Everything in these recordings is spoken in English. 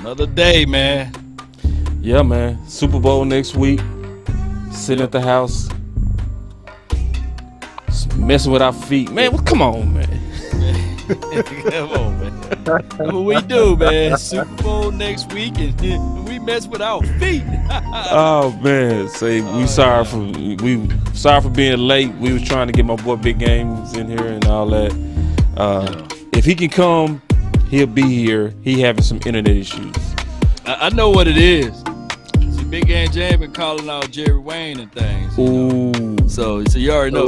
Another day, man. Yeah, man. Super Bowl next week. Sitting at the house, messing with our feet. Man, well, come on, man. Come on, man. That's what we do, man. Super Bowl next week, and we mess with our feet. Oh man, say we sorry for being late. We was trying to get my boy Big Games in here and all that. If he can come, he'll be here. He having some internet issues. I know what it is. See, Big Game James been calling out Jerry Wayne and things. Ooh. So you already know.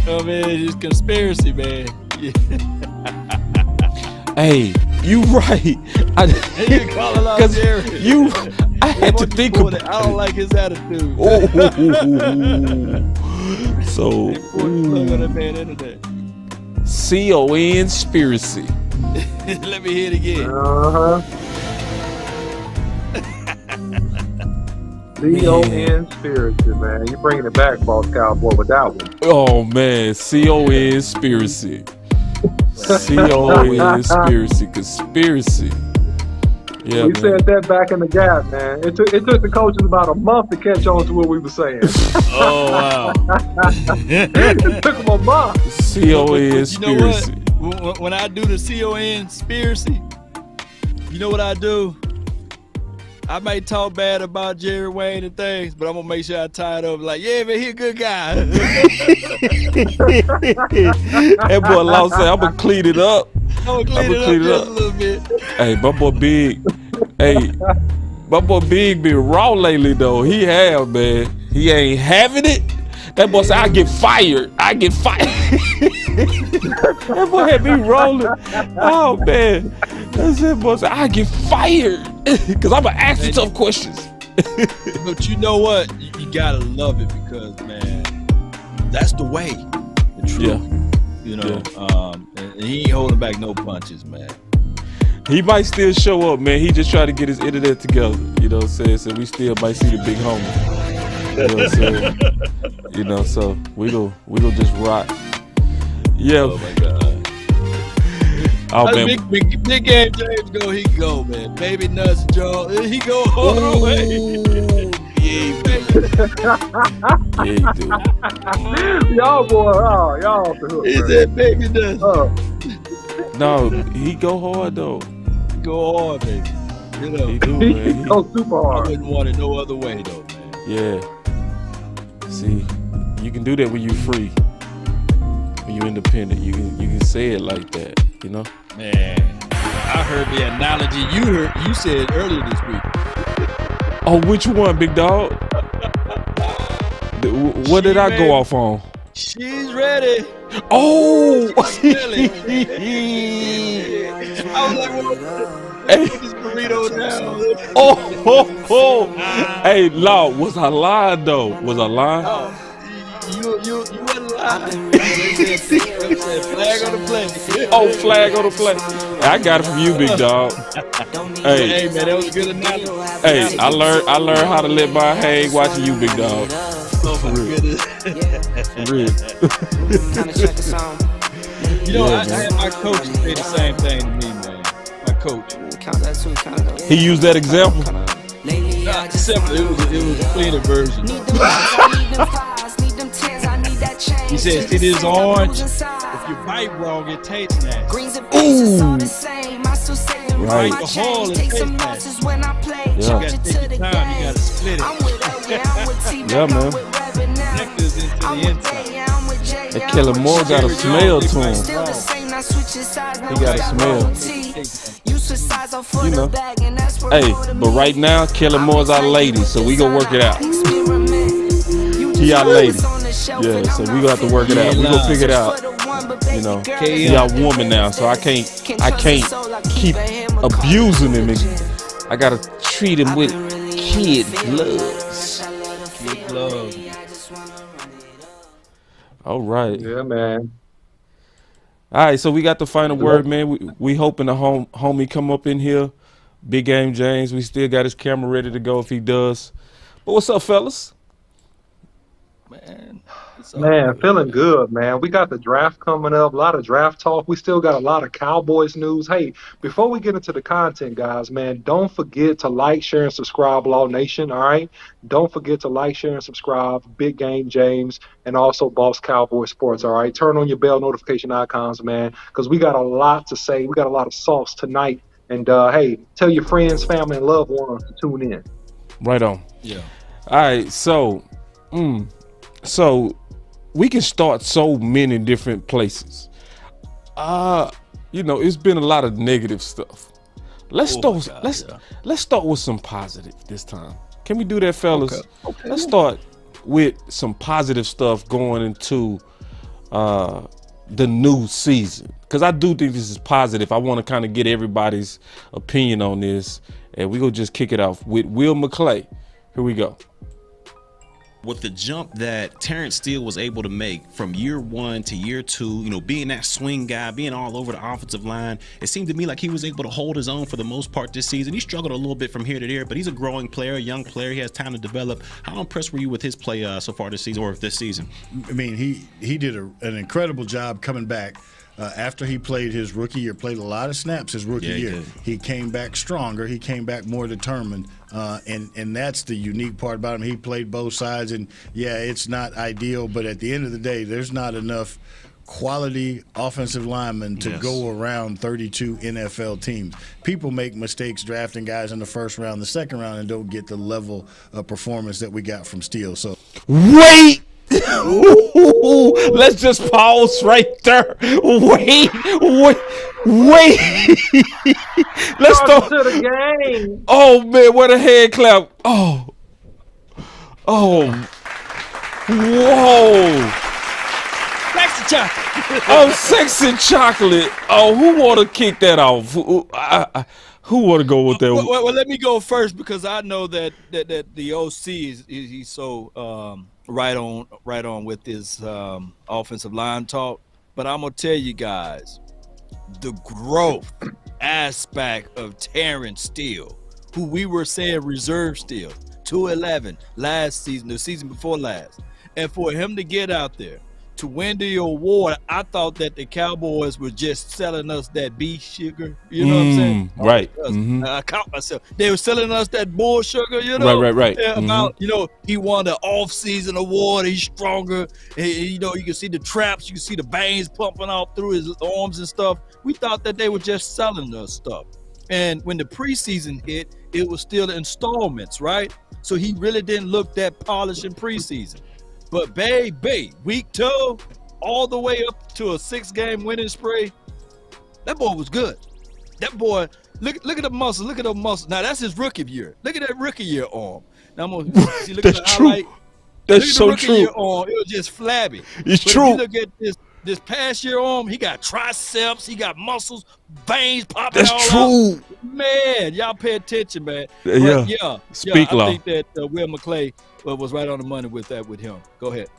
Oh man, it's conspiracy, man. Yeah. Hey, you right. You calling out Jerry. I had to think about it. I don't like his attitude. So, look at that man internet. conspiracy. Let me hear it again. Conspiracy, man. You bringing it back, Boss Cowboy, with that one. Oh man, conspiracy. Conspiracy. Yeah, we said that back in the gap, man. It took the coaches about a month to catch on to what we were saying. Oh wow! It took them a month. conspiracy. You know what? When I do the conspiracy, you know what I do? I may talk bad about Jerry Wayne and things, but I'm gonna make sure I tie it up like, yeah, man, he a good guy. That boy Law said, I'm gonna clean it up. I'm gonna clean it up just a little bit. Hey, my boy Big. Hey, my boy Big been raw lately though. He have, man. He ain't having it. That boy said, I get fired. That boy had me rolling. Oh man. That's it, boy said, I get fired. Cause I'm gonna ask the tough questions. But you know what? You gotta love it because, man, that's the way. The truth. Yeah. You know, and he ain't holding back no punches, man. He might still show up, man. He just trying to get his internet together. You know what I'm saying? So we still might see the big homie. You know what I'm saying? You know, so we go just rock. Yeah. Oh my God. Oh man. Big Game James go, he go, man. Baby Nuts Joe, he go all the way. Yeah, he do. Y'all boy, y'all. He said Baby Nuts. No, he go hard though. Go hard, baby. You know. He do, man. He go super I hard. wouldn't want it no other way, though, man. Yeah. See, you can do that when you're free. When you're independent, you can say it like that, you know? Man, I heard the analogy you said earlier this week. Oh, which one, big dog? What did I go off on? She's ready. Oh! Really? I was like, well, put this burrito down. Oh. Hey, Law, was I lying though? Was I lying? Oh, you wasn't lying. Flag on the play. Oh, flag on the play. I got it from you, big dog. Hey, man, that was a good analogy. Hey, I learned how to let my hang watching you, big dog. Oh my goodness. For real. You know, I had my coach say the same thing to me, man. My coach. He used that example. Except it was a cleaner version. He said, see this orange? If you bite wrong, it tastes nasty. Ooh. Right. The whole is tastes nasty. Yeah. You gotta take your time, you gotta split it. Yeah, man. Nectar's into the inside. That Killer Moore got a smell to him. He got a smell. You know. Hey, but right now, Killer Moore's our lady, so we gonna work it out. He our lady. Yeah, so we gonna have to work it out. We gonna figure it out. You know, he our woman now, so I can't keep abusing him. I gotta treat him with kid gloves. Kid gloves. All right. Yeah, man. All right, so we got the final word, man. We hoping the homie come up in here. Big Game James. We still got his camera ready to go if he does. But what's up, fellas? man. It's all Man, good, feeling man. good, man. We got the draft coming up, a lot of draft talk. We still got a lot of Cowboys news. Hey, before we get into the content, guys, man, don't forget to like, share, and subscribe, Law Nation, all right? Don't forget to like, share, and subscribe, Big Game James, and also Boss Cowboy Sports, all right? Turn on your bell notification icons, man, because we got a lot to say. We got a lot of sauce tonight. And, hey, tell your friends, family, and loved ones to tune in. Right on. Yeah. All right, so we can start so many different places. It's been a lot of negative stuff. Let's start with some positive this time. Can we do that, fellas? Okay. Let's start with some positive stuff going into the new season, because I do think this is positive. I want to kind of get everybody's opinion on this, and we're gonna just kick it off with Will McClay. Here we go. With the jump that Terrence Steele was able to make from year 1 to year 2, being that swing guy, being all over the offensive line, it seemed to me like he was able to hold his own for the most part this season. He struggled a little bit from here to there, but he's a growing player, a young player. He has time to develop. How impressed were you with his play so far this season, or this season? I mean, he did an incredible job coming back. After he played his rookie year, played a lot of snaps his rookie year. He came back stronger. He came back more determined. And that's the unique part about him. He played both sides. And, yeah, it's not ideal. But at the end of the day, there's not enough quality offensive linemen to go around 32 NFL teams. People make mistakes drafting guys in the first round, the second round, and don't get the level of performance that we got from Steele. So Wait! Let's just pause right there. Wait. Let's start to the game. Oh man, what a hand clap. Oh, whoa. Sexy chocolate. Oh, sexy chocolate. Oh, who want to kick that off? Who want to go with that? Well, let me go first, because I know that the OC he's so right on with his offensive line talk. But I'm gonna tell you guys, the growth aspect of Terrence Steele, who we were saying reserve Steele, 211 last season, the season before last, and for him to get out there to win the award, I thought that the Cowboys were just selling us that beef sugar. You know what I'm saying? Right. I caught myself. They were selling us that bull sugar, you know? Right. About, he won the off-season award. He's stronger. You can see the traps. You can see the veins pumping out through his arms and stuff. We thought that they were just selling us stuff. And when the preseason hit, it was still installments, right? So he really didn't look that polished in preseason. But baby, week 2, all the way up to a 6-game winning spree, that boy was good. That boy, look at the muscle. Look at the muscle. Now that's his rookie year. Look at that rookie year arm. Now I'm gonna see. Look at the highlight. That's so true. Year arm, it was just flabby. It's but true. If you look at this past year arm, he got triceps, he got muscles, veins popping. That's true. Out. Man, y'all pay attention, man. Yeah. Speak low. I think that Will McClay was right on the money with him. Go ahead.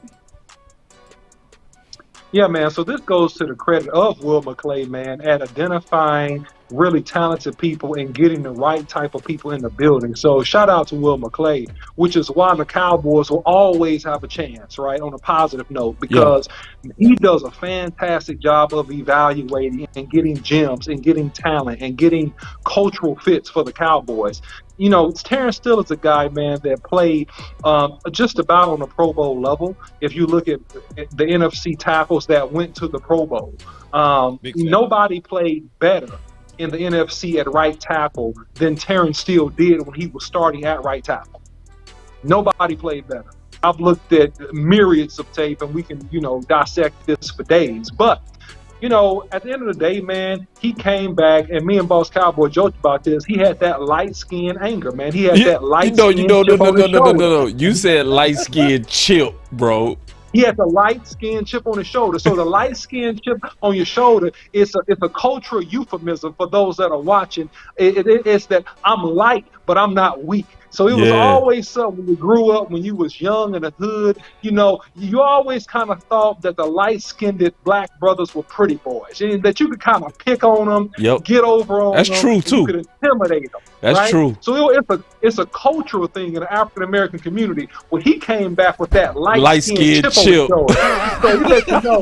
Yeah, man. So this goes to the credit of Will McClay, man, at identifying really talented people and getting the right type of people in the building. So shout out to Will McClay, which is why the Cowboys will always have a chance, right, on a positive note, because he does a fantastic job of evaluating and getting gems and getting talent and getting cultural fits for the Cowboys. Terrence Steele is a guy, man, that played just about on the Pro Bowl level. If you look at the NFC tackles that went to the Pro Bowl, nobody played better in the NFC at right tackle than Terrence Steele did when he was starting at right tackle. Nobody played better. I've looked at myriads of tape, and we can, dissect this for days. But, at the end of the day, man, he came back, and me and Boss Cowboy joked about this. He had that light-skinned anger, man. He had that light-skinned chip on his shoulder. No. You said light-skinned chip, bro. He has a light-skinned chip on his shoulder. So the light-skinned chip on your shoulder is a cultural euphemism for those that are watching. It's that I'm light, but I'm not weak. So it was always something when you grew up, when you was young in the hood, you know, you always kind of thought that the light-skinned black brothers were pretty boys, and that you could kind of pick on them, get over on them. That's true, too. You could intimidate them. That's right? true. So it's a cultural thing in the African-American community. When he came back with that light-skinned chip on his shoulder. So he let you know,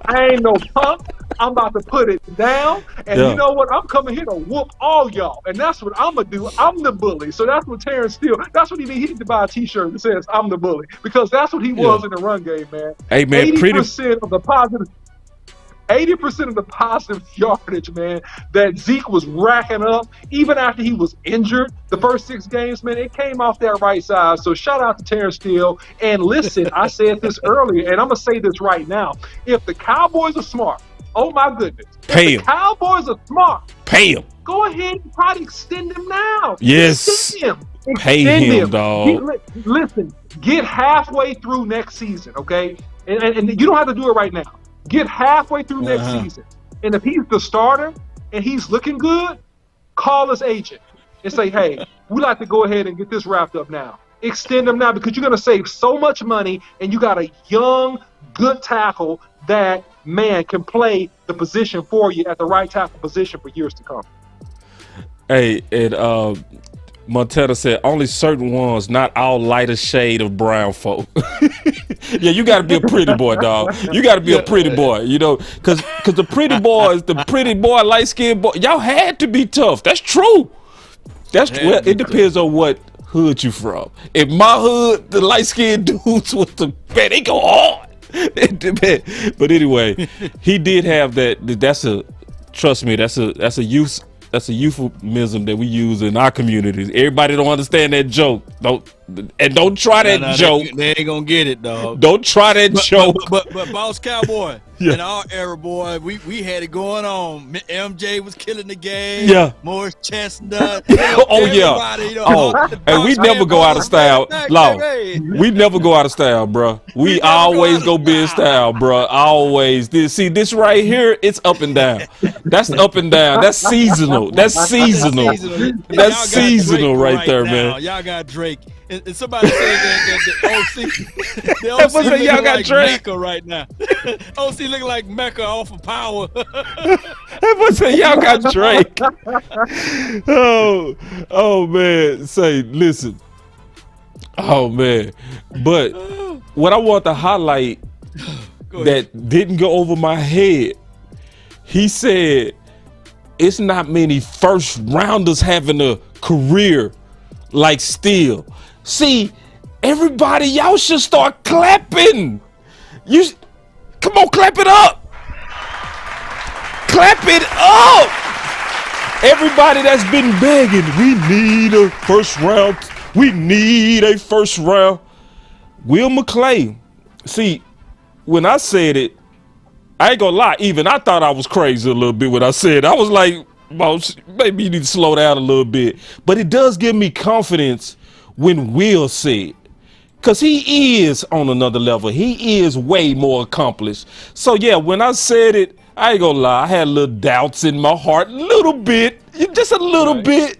I ain't no punk. I'm about to put it down, and you know what? I'm coming here to whoop all y'all, and that's what I'm gonna do. I'm the bully. So that's what Terrence Steele. That's what he need. He need to buy a T-shirt that says "I'm the bully," because that's what he was in the run game, man. Hey, man, 80% of the positive. 80% of the positive yardage, man, that Zeke was racking up, even after he was injured the first 6 games, man, it came off that right side. So shout out to Terrence Steele. And listen, I said this earlier, and I'm going to say this right now. If the Cowboys are smart, oh my goodness. Pay him. The Cowboys are smart. Pay him. Go ahead and try to extend him now. Yes. Extend him. Pay him, dog. Listen, get halfway through next season, okay? And you don't have to do it right now. Get halfway through next season. And if he's the starter and he's looking good, call his agent and say, hey, we like to go ahead and get this wrapped up now. Extend him now, because you're going to save so much money, and you got a young, good tackle that, man, can play the position for you at the right tackle position for years to come. Hey, and Montana said only certain ones, not all lighter shade of brown folk. Yeah, you got to be a pretty boy, dog. You got to be a pretty boy, you know, because the pretty boys, light skinned boy, y'all had to be tough. That's true. That's well, it depends on what hood you from. In my hood, the light skinned dudes with the man, they go hard. But anyway, he did have that. That's a trust me. That's a euphemism that we use in our communities. Everybody don't understand that joke. Don't try that joke. They ain't gonna get it, dog. Don't try that joke. But Boss Cowboy, in our era, boy, we had it going on. MJ was killing the game. Yeah. Morris Chestnut. Oh yeah. You know, and we never go out of style. We never go out of style, bro. We always go big style, bro. Always. See this right here, it's up and down. That's up and down. That's seasonal. That's seasonal. That's seasonal right there, man. Y'all got Drake. And somebody said that the OC looking y'all got like Drake. Mecca right now. OC looking like Mecca off of Power. Everyone say y'all got Drake. Oh man. Say, listen. Oh man. But what I want to highlight that didn't go over my head, he said it's not many first rounders having a career like Steele. See, everybody, y'all should start clapping. Come on, clap it up. Clap it up. Everybody that's been begging, we need a first round. We need a first round. Will McClay. See, when I said it, I ain't gonna lie, even I thought I was crazy a little bit when I said it. I was like, maybe you need to slow down a little bit. But it does give me confidence when Will said, because he is on another level. He is way more accomplished. So yeah, when I said it, I ain't gonna lie, I had little doubts in my heart, a little bit, just a little bit.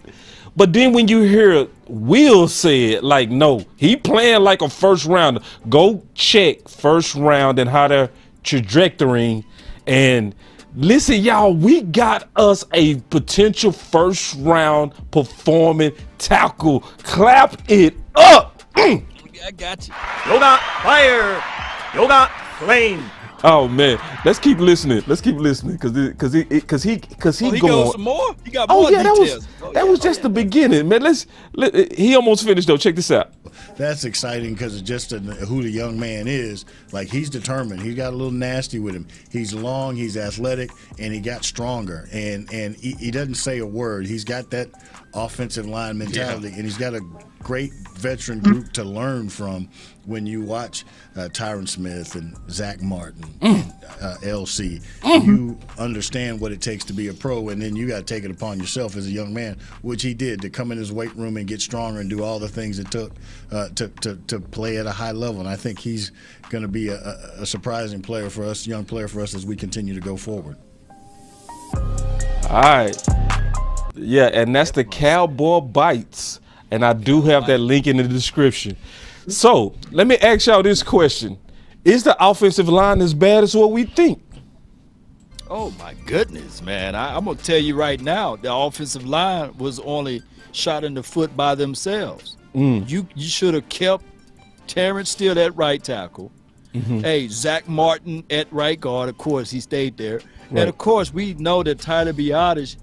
But then when you hear Will say it, like, no, he playing like a first rounder. Go check first round and how they're trajectorying. And listen, y'all, we got us a potential first round performing tackle. Clap it up. I got you. Yoga fire. Yoga flame. Oh man, let's keep listening. Let's keep listening because he he going. goes some more. He got more details. That was just the beginning, man. He almost finished though. Check this out. That's exciting because it's just who the young man is. Like, he's determined. He got a little nasty with him. He's long, he's athletic, and he got stronger. And he doesn't say a word. He's got that offensive line mentality, and he's got a great veteran group to learn from when you watch Tyron Smith and Zach Martin, and, LC. You understand what it takes to be a pro, and then you got to take it upon yourself as a young man, which he did, to come in his weight room and get stronger and do all the things it took to play at a high level. And I think he's going to be a surprising player for us, young player for us, as we continue to go forward. All right. Yeah, and that's the Cowboy Bites. and I do have that link in the description. So let me ask y'all this question: is the offensive line as bad as what we think? Oh my goodness, man! I'm gonna tell you right now, the offensive line was only shot in the foot by themselves. You should have kept Terrence Steele at right tackle. Hey, Zach Martin at right guard. Of course, he stayed there. Right. And of course, we know that Tyler Biadasz,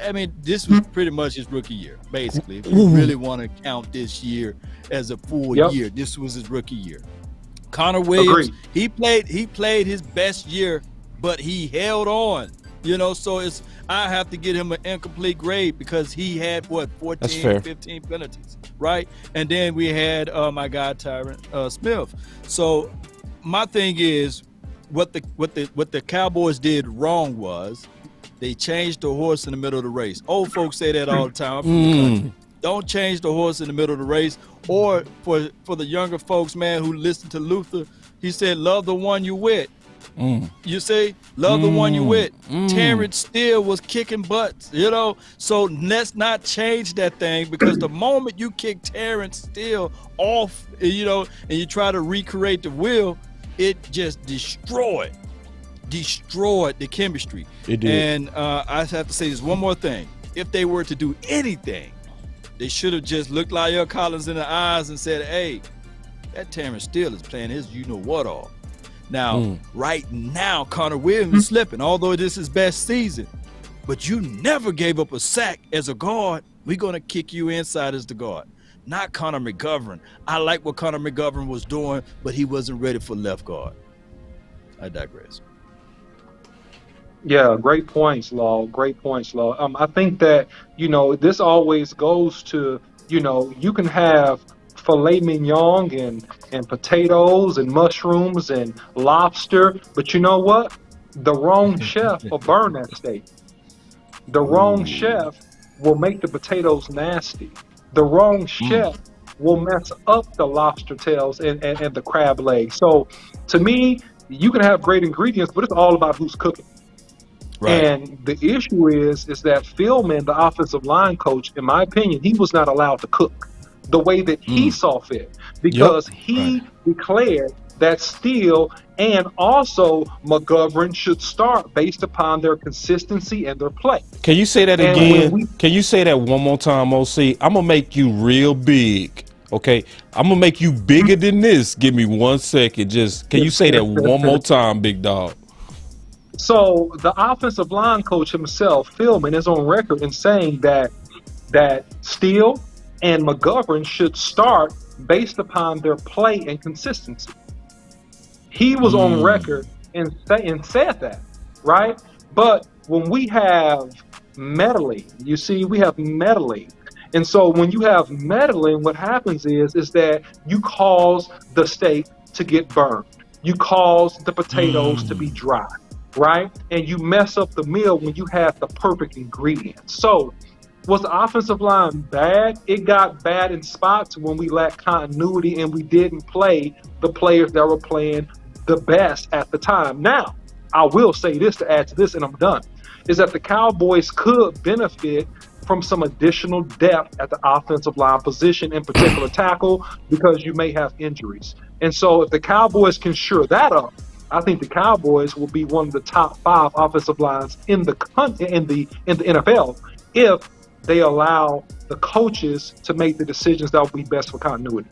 I mean, this was pretty much his rookie year, basically. If you really want to count this year as a full year, this was his rookie year. Connor Williams, he played his best year, but he held on. You know, so I have to get him an incomplete grade because he had 14, 15 penalties, right? And then we had my guy Terrence Smith. So my thing is, what the Cowboys did wrong was they changed the horse in the middle of the race. Old folks say that all the time. I'm from the country. Don't change the horse in the middle of the race. Or for the younger folks, man, who listen to Luther, he said, love the one you with. You say, love the one you with. Terrence Steele was kicking butts, you know? So let's not change that thing, because the moment you kick Terrence Steele off, you know, and you try to recreate the wheel, it just destroyed the chemistry. It did. And I have to say this one more thing. If they were to do anything, they should have just looked La'el Collins in the eyes and said, hey, that Terrence Steele is playing his you-know-what all. Now, right now, Connor Williams is slipping, although this is his best season. But you never gave up a sack as a guard. We're going to kick you inside as the guard. Not Connor McGovern. I like what Connor McGovern was doing, but he wasn't ready for left guard. I digress. Yeah, great points, Law. Great points, Law. I think that, you know, this always goes to, you know, you can have filet mignon and potatoes and mushrooms and lobster, but you know what? The wrong chef will burn that steak. The wrong chef will make the potatoes nasty. The wrong chef will mess up the lobster tails and the crab legs. So to me, you can have great ingredients, but it's all about who's cooking. Right. And the issue is that Philman, the offensive line coach, in my opinion, he was not allowed to cook the way that he saw fit, because he declared that Steele and also McGovern should start based upon their consistency and their play. Can you say that again? Can you say that one more time, OC? I'm going to make you real big, okay? I'm going to make you bigger than this. Give me 1 second. Can you say that one more time, big dog? So the offensive line coach himself, Philman, is on record in saying that Steele and McGovern should start based upon their play and consistency. He was on record and said that, right? But when we have meddling, you see, we have meddling. And so when you have meddling, what happens is that you cause the steak to get burned. You cause the potatoes to be dry, right? And you mess up the meal when you have the perfect ingredients. So was the offensive line bad? It got bad in spots when we lacked continuity and we didn't play the players that were playing the best at the time. Now, I will say this to add to this, and I'm done, is that the Cowboys could benefit from some additional depth at the offensive line position, in particular tackle, because you may have injuries. And so if the Cowboys can shore that up, I think the Cowboys will be one of the top 5 offensive lines in the NFL if they allow the coaches to make the decisions that will be best for continuity.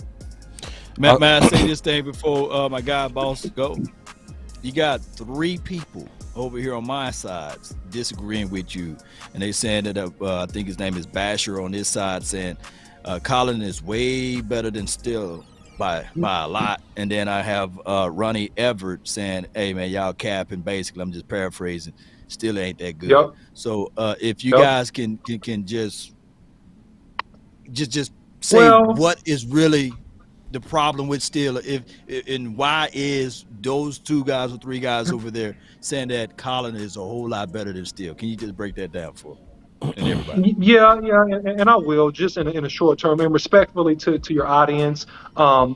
May I say this thing before my guy boss go? You got 3 people over here on my side disagreeing with you, and they saying that I think his name is Basher on this side, saying Colin is way better than Steele by a lot, and then I have Ronnie Everett saying, "Hey man, y'all capping." Basically, I'm just paraphrasing. Still ain't that good. Yep. So if you guys can just say what is really the problem with Steele, and why is those 2 guys or 3 guys over there saying that Colin is a whole lot better than Steele? Can you just break that down for everybody? Yeah, and I will, just in a short term, and respectfully to your audience,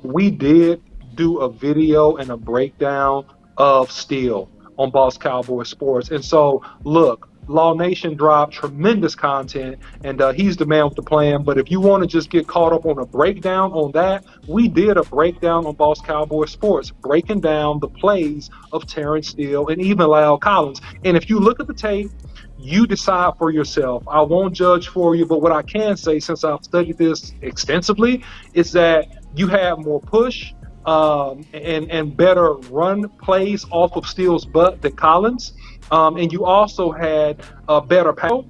we did do a video and a breakdown of Steele on Boss Cowboy Sports. And so, look, Law Nation dropped tremendous content, and he's the man with the plan. But if you want to just get caught up on a breakdown on that, we did a breakdown on Boss Cowboy Sports, breaking down the plays of Terrence Steele and even Lyle Collins. And if you look at the tape, you decide for yourself. I won't judge for you, but what I can say, since I've studied this extensively, is that you have more push and better run plays off of Steele's butt than Collins. And you also had a better pass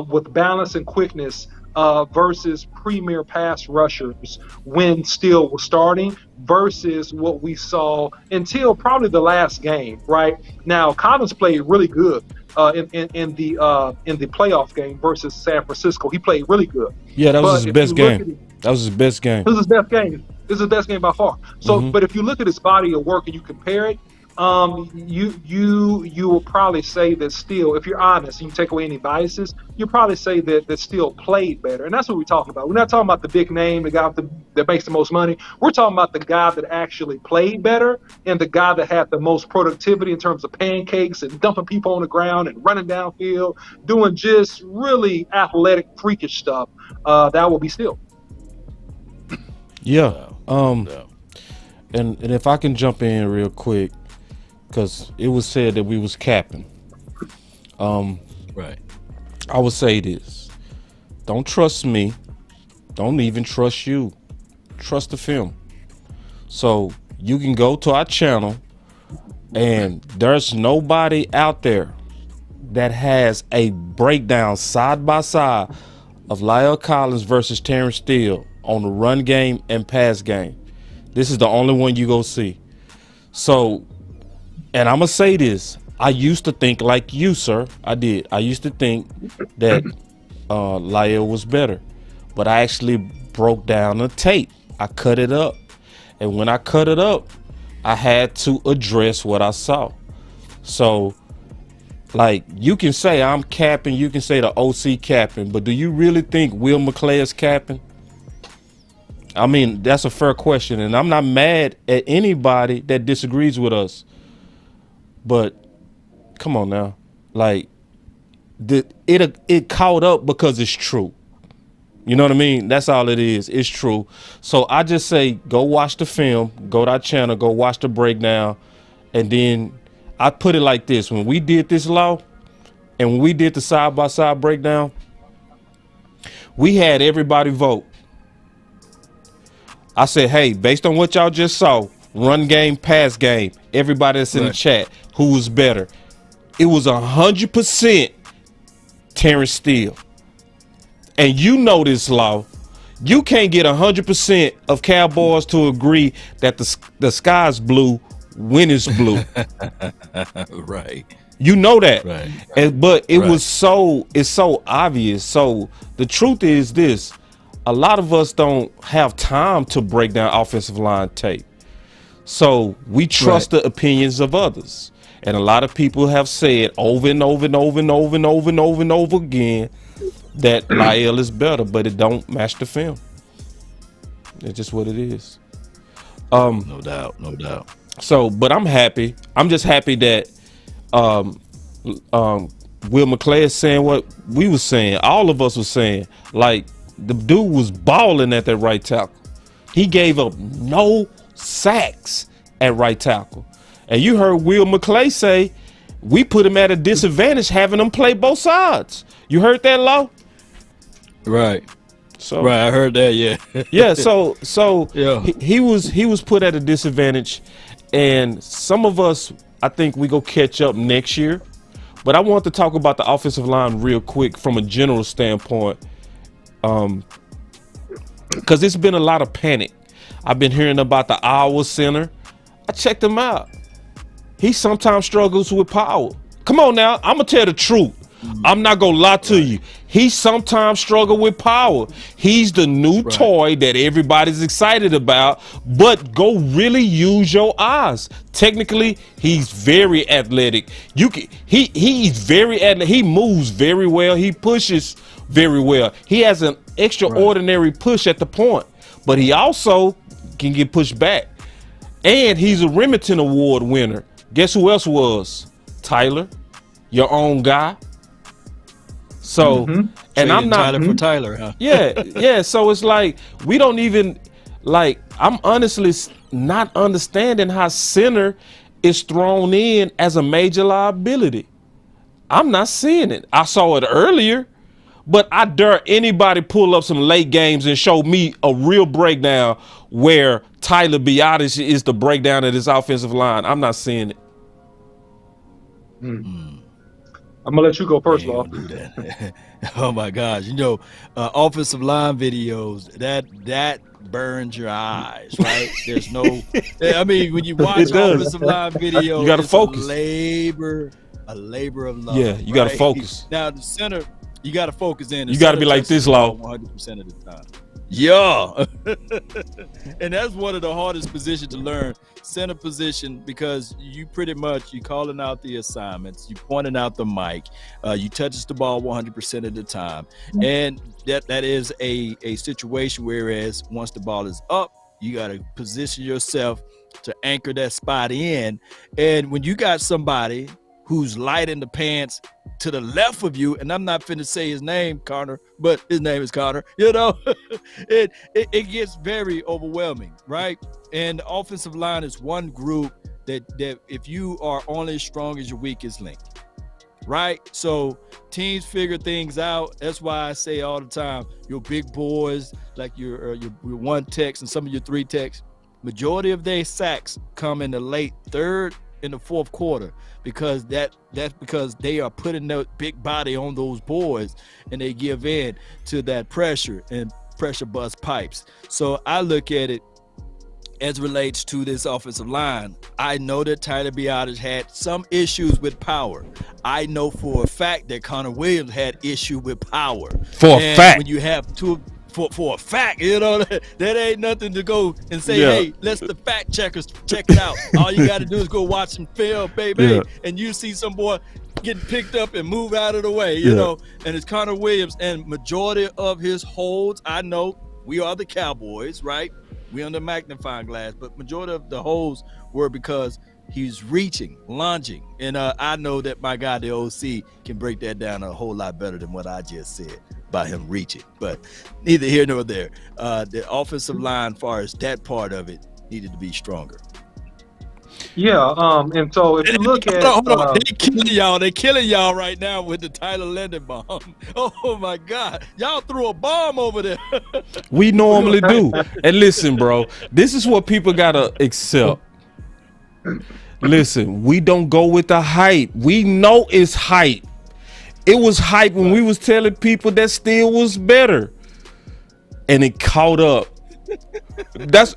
with balance and quickness versus premier pass rushers when Steele was starting versus what we saw until probably the last game. Right now, Collins played really good in the playoff game versus San Francisco. He played really good. Yeah, that was his best game. That was his best game. This is his best game. This is his best game by far. So, but if you look at his body of work and you compare it, you will probably say that Steele, if you're honest, and you take away any biases, you probably say that Steele played better. And that's what we're talking about. We're not talking about the big name, the guy that makes the most money. We're talking about the guy that actually played better and the guy that had the most productivity in terms of pancakes and dumping people on the ground and running downfield, doing just really athletic, freakish stuff. That will be Steele. Yeah. And if I can jump in real quick, because it was said that we was capping. Right. I would say this. Don't trust me. Don't even trust you. Trust the film. So you can go to our channel, and there's nobody out there that has a breakdown side by side of Lyle Collins versus Terrence Steele on the run game and pass game. This is the only one you go see. So, and I'm going to say this. I used to think like you, sir. I did. I used to think that Lyle was better. But I actually broke down the tape. I cut it up. And when I cut it up, I had to address what I saw. So, like, you can say I'm capping. You can say the OC capping. But do you really think Will McClay is capping? I mean, that's a fair question, and I'm not mad at anybody that disagrees with us. But come on now, like it caught up because it's true. You know what I mean? That's all it is. It's true. So I just say, go watch the film, go to our channel, go watch the breakdown, and then I put it like this: when we did this law, and when we did the side by side breakdown, we had everybody vote. I said, hey, based on what y'all just saw, run game, pass game, everybody that's in the chat, who was better? It was 100% Terrence Steele. And you know this, Law. You can't get 100% of Cowboys to agree that the sky's blue when it's blue. Right. You know that. Right. But it's so obvious. So the truth is this. A lot of us don't have time to break down offensive line tape. So we trust the opinions of others. And a lot of people have said over and over and over and over and over and over and over again that Lyle is better, but it don't match the film. It's just what it is. No doubt. So, but I'm happy. I'm just happy that Will McClay is saying what we was saying. All of us was saying. Like, the dude was balling at that right tackle. He gave up no sacks at right tackle. And you heard Will McClay say, we put him at a disadvantage having him play both sides. You heard that, Law? Right. So right, I heard that, yeah. Yeah, so yeah. He was put at a disadvantage, and some of us, I think we go catch up next year. But I want to talk about the offensive line real quick from a general standpoint. Because it's been a lot of panic. I've been hearing about the Iowa center. I checked him out. He sometimes struggles with power. Come on now, I'm gonna tell the truth. I'm not gonna lie to you. He sometimes struggles with power. He's the new toy that everybody's excited about, but go really use your eyes. Technically, he's very athletic. He's very athletic. He moves very well. He pushes very well. He has an extraordinary push at the point, but he also can get pushed back. And he's a Remington Award winner. Guess who else was? Tyler, your own guy. So, and I'm not Tyler for Tyler, huh? Yeah. So it's like we don't even like. I'm honestly not understanding how center is thrown in as a major liability. I'm not seeing it. I saw it earlier, but I dare anybody pull up some late games and show me a real breakdown where Tyler Biadasz is the breakdown of this offensive line. I'm not seeing it. I'm gonna let you go first, Law. Do that. Oh my gosh! Offensive line videos that burns your eyes, right? There's no. I mean, when you watch offensive line videos, you gotta focus. A labor of love. Yeah, you gotta focus. Now the center, you gotta focus in. You gotta be like this, Law. 100% of the time. Yeah. And that's one of the hardest positions to learn, center position, because you pretty much, you calling out the assignments, you pointing out the mic, you touches the ball 100% of the time. And that is a situation, whereas once the ball is up, you got to position yourself to anchor that spot in. And when you got somebody who's light in the pants to the left of you, and I'm not finna say his name, Connor, but his name is Connor, it gets very overwhelming, right? And the offensive line is one group that if you are only as strong as your weakest link, right? So teams figure things out. That's why I say all the time, your big boys, like your one techs and some of your three techs, majority of their sacks come in the late third, in the fourth quarter, because that's because they are putting that big body on those boys and they give in to that pressure and pressure bust pipes. So I look at it as relates to this offensive line. I know that Tyler Biadasz had some issues with power. I know for a fact that Connor Williams had issue with power. For a fact. When you have two, for a fact, that ain't nothing to go and say, hey, let's the fact checkers check it out. All you got to do is go watch some film, baby, and you see some boy getting picked up and move out of the way, you know. And it's Connor Williams, and majority of his holds, I know we are the Cowboys, right? We on the magnifying glass, but majority of the holds were because he's reaching, lunging, and I know that my guy, the OC, can break that down a whole lot better than what I just said by him reaching. But neither here nor there. The offensive line, far as that part of it, needed to be stronger. Yeah, and so if you look at hold on. They killing y'all right now with the Tyler Linden bomb. Oh my God, y'all threw a bomb over there. We normally do. And listen, bro, this is what people gotta accept. Listen, we don't go with the hype. We know it's hype. It was hype when we was telling people that Steele was better, and it caught up. This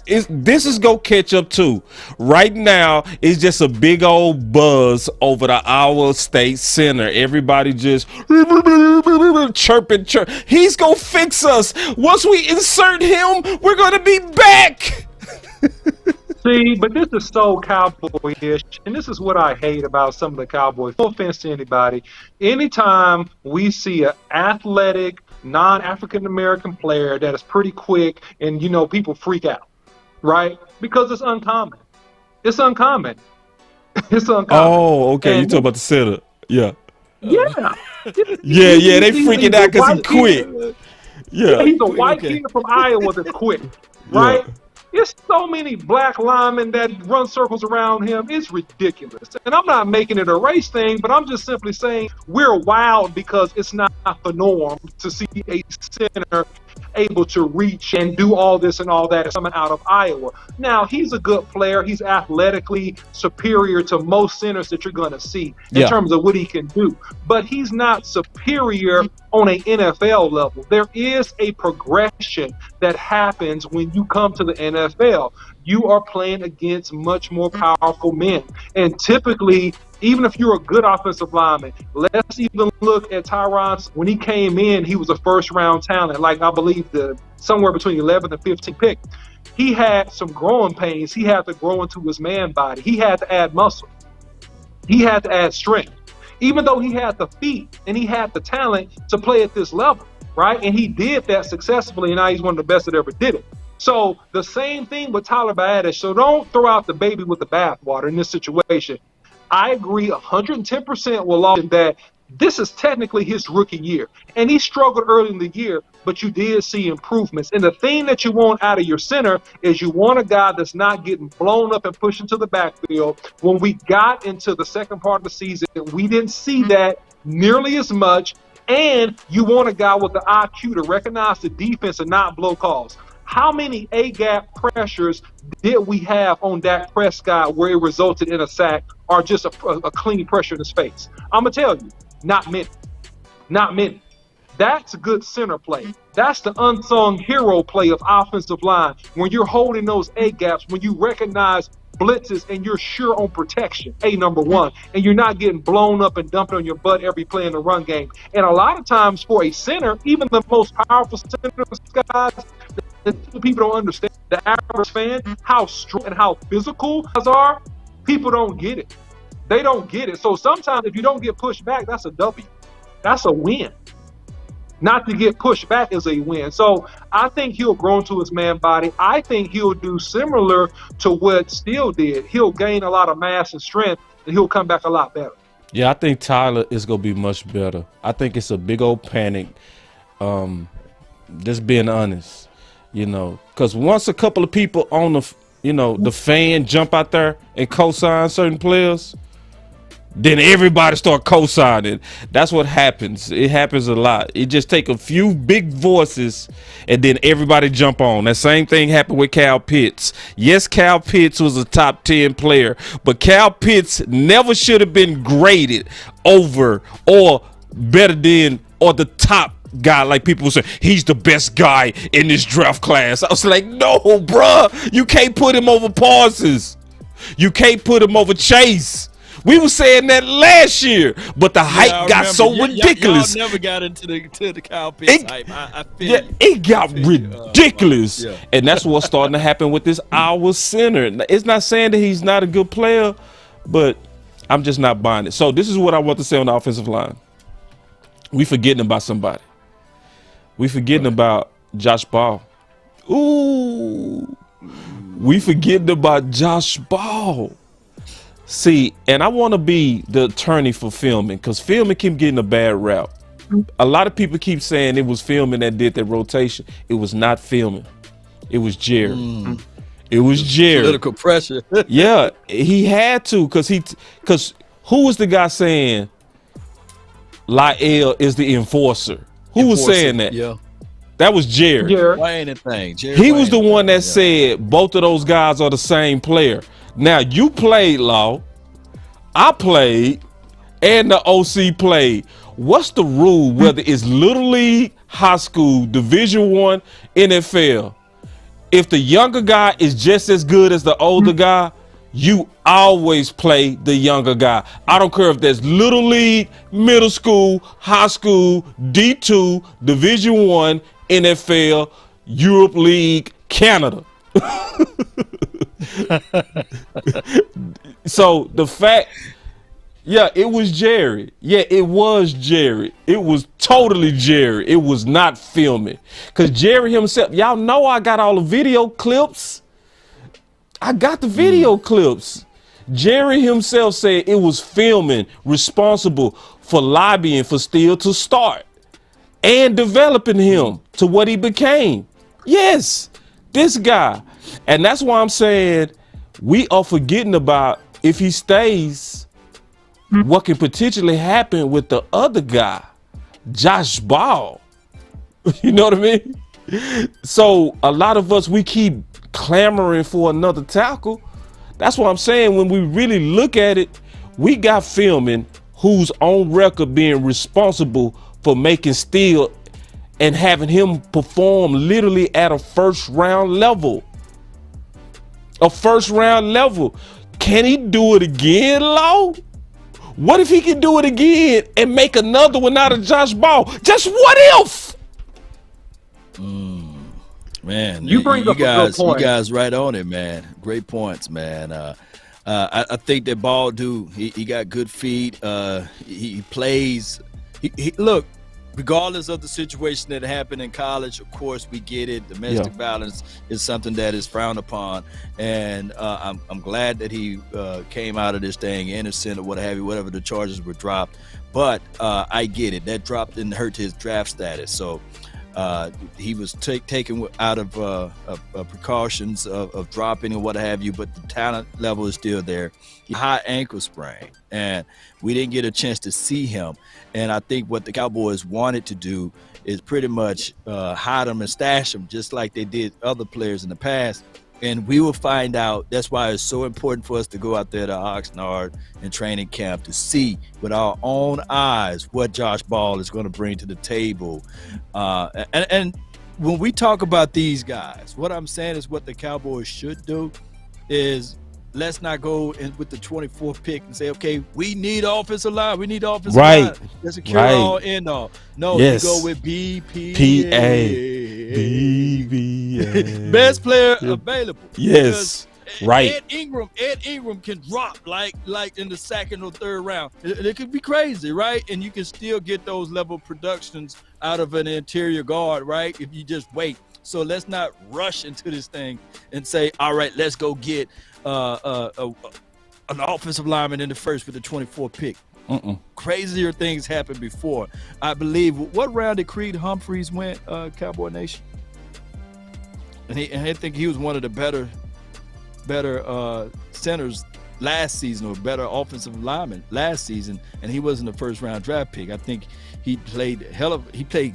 is gonna catch up too. Right now, it's just a big old buzz over the Iowa State Center. Everybody just chirping. He's gonna fix us. Once we insert him, we're gonna be back. See, but this is so Cowboy-ish, and this is what I hate about some of the Cowboys. No offense to anybody. Anytime we see an athletic, non-African-American player that is pretty quick, and, people freak out, right? Because it's uncommon. It's uncommon. It's uncommon. Oh, okay. You talking about the center. Yeah. Yeah. Yeah, they freaking out because he's quick. Yeah. He's a white kid from Iowa that's quick, right? Yeah. There's so many black linemen that run circles around him. It's ridiculous. And I'm not making it a race thing, but I'm just simply saying we're wild because it's not the norm to see a center able to reach and do all this and all that coming out of Iowa. Now, he's a good player. He's athletically superior to most centers that you're going to see in terms of what he can do. But he's not superior on an NFL level. There is a progression that happens when you come to the NFL. You are playing against much more powerful men. And typically, even if you're a good offensive lineman, let's even look at Tyron. When he came in, he was a first-round talent, like I believe somewhere between 11th and 15th pick. He had some growing pains. He had to grow into his man body. He had to add muscle. He had to add strength. Even though he had the feet and he had the talent to play at this level, right? And he did that successfully, and now he's one of the best that ever did it. So the same thing with Tyler Biadasz. So don't throw out the baby with the bathwater in this situation. I agree 110% with Lawson that This is technically his rookie year. And he struggled early in the year, but you did see improvements. And the thing that you want out of your center is you want a guy that's not getting blown up and pushed into the backfield. When we got into the second part of the season, we didn't see that nearly as much. And you want a guy with the IQ to recognize the defense and not blow calls. How many A-gap pressures did we have on Dak Prescott where it resulted in a sack or just a clean pressure in his face? I'm going to tell you, not many. Not many. That's a good center play. That's the unsung hero play of offensive line. When you're holding those A-gaps, when you recognize blitzes and you're sure on protection, number one, and you're not getting blown up and dumped on your butt every play in the run game. And a lot of times for a center, even the most powerful centers, guys, people don't understand, the average fan, how strong and how physical guys are, people don't get it. They don't get it. So sometimes if you don't get pushed back, that's a W. That's a win. Not to get pushed back is a win. So I think he'll grow into his man body. I think he'll do similar to what Steele did. He'll gain a lot of mass and strength, and he'll come back a lot better. Yeah, I think Tyler is going to be much better. I think it's a big old panic. Just being honest, because once a couple of people on the fan jump out there and co-sign certain players, then everybody start co-signing. That's what happens. It happens a lot. It just take a few big voices and then everybody jump on. That same thing happened with Kyle Pitts. Yes, Kyle Pitts was a top 10 player, but Kyle Pitts never should have been graded over or better than or the top guy. Like people say, he's the best guy in this draft class. I was like, no, bruh. You can't put him over Parsons. You can't put him over Chase. We were saying that last year, but the hype got so ridiculous. Y'all never got into the Kyle Pitts hype. I feel it got ridiculous. And that's what's starting to happen with this our center. It's not saying that he's not a good player, but I'm just not buying it. So this is what I want to say on the offensive line. We forgetting about somebody. We forgetting about Josh Ball. Ooh. We forgetting about Josh Ball. See, and I want to be the attorney for filming because filming keep getting a bad rap. A lot of people keep saying it was filming that did that rotation. It was not filming. It was Jerry. It was Jerry. Political pressure. Yeah, he had to because who was the guy saying Lyle is the enforcer? Who was saying that? Yeah. That was Jerry. He was the one that said both of those guys are the same player. Now, you played, Law. I played, and the OC played. What's the rule, whether it's Little League, high school, Division I, NFL? If the younger guy is just as good as the older guy, you always play the younger guy. I don't care if there's Little League, middle school, high school, D2, Division I, NFL, Europe League, Canada. So the fact, it was Jerry. Yeah, it was Jerry. It was totally Jerry. It was not filming. Because Jerry himself, y'all know I got all the video clips. I got the video clips. Jerry himself said it was filming responsible for lobbying for Steele to start and developing him to what he became. Yes, this guy. And that's why I'm saying we are forgetting about if he stays, what can potentially happen with the other guy, Josh Ball. You know what I mean? So a lot of us, we keep clamoring for another tackle. That's what I'm saying. When we really look at it, we got filming who's on record being responsible for making Steele and having him perform literally at a first round level. A first round level. Can he do it again, Law? What if he can do it again and make another one out of Josh Ball? Just what if? Man, you bring up a good point. You guys right on it, man. Great points, man. I think that Ball, dude, he got good feet. He plays. Look, regardless of the situation that happened in college, of course, we get it. Domestic violence is something that is frowned upon. And I'm glad that he came out of this thing innocent or what have you, whatever the charges were dropped. But I get it. That drop didn't hurt his draft status. So he was taken out of precautions of dropping and what have you, but the talent level is still there. High ankle sprain, and we didn't get a chance to see him. And I think what the Cowboys wanted to do is pretty much hide him and stash him, just like they did other players in the past. And we will find out. That's why it's so important for us to go out there to Oxnard and training camp to see with our own eyes what Josh Ball is going to bring to the table. And when we talk about these guys, what I'm saying is what the Cowboys should do is let's not go in with the 24th pick and say, okay, we need offensive line. We need offensive line. That's a cure-all, end-all. No, you go with BPA. Best player available. Yes. Ed Ingram can drop like in the second or third round. It could be crazy, right? And you can still get those level productions out of an interior guard, right? If you just wait. So let's not rush into this thing and say, all right, let's go get an offensive lineman in the first with the 24th pick. Crazier things happened before. I believe, what round did Creed Humphreys went, Cowboy Nation? And I think he was one of the better centers last season, or better offensive linemen last season, and he wasn't a first round draft pick. I think he played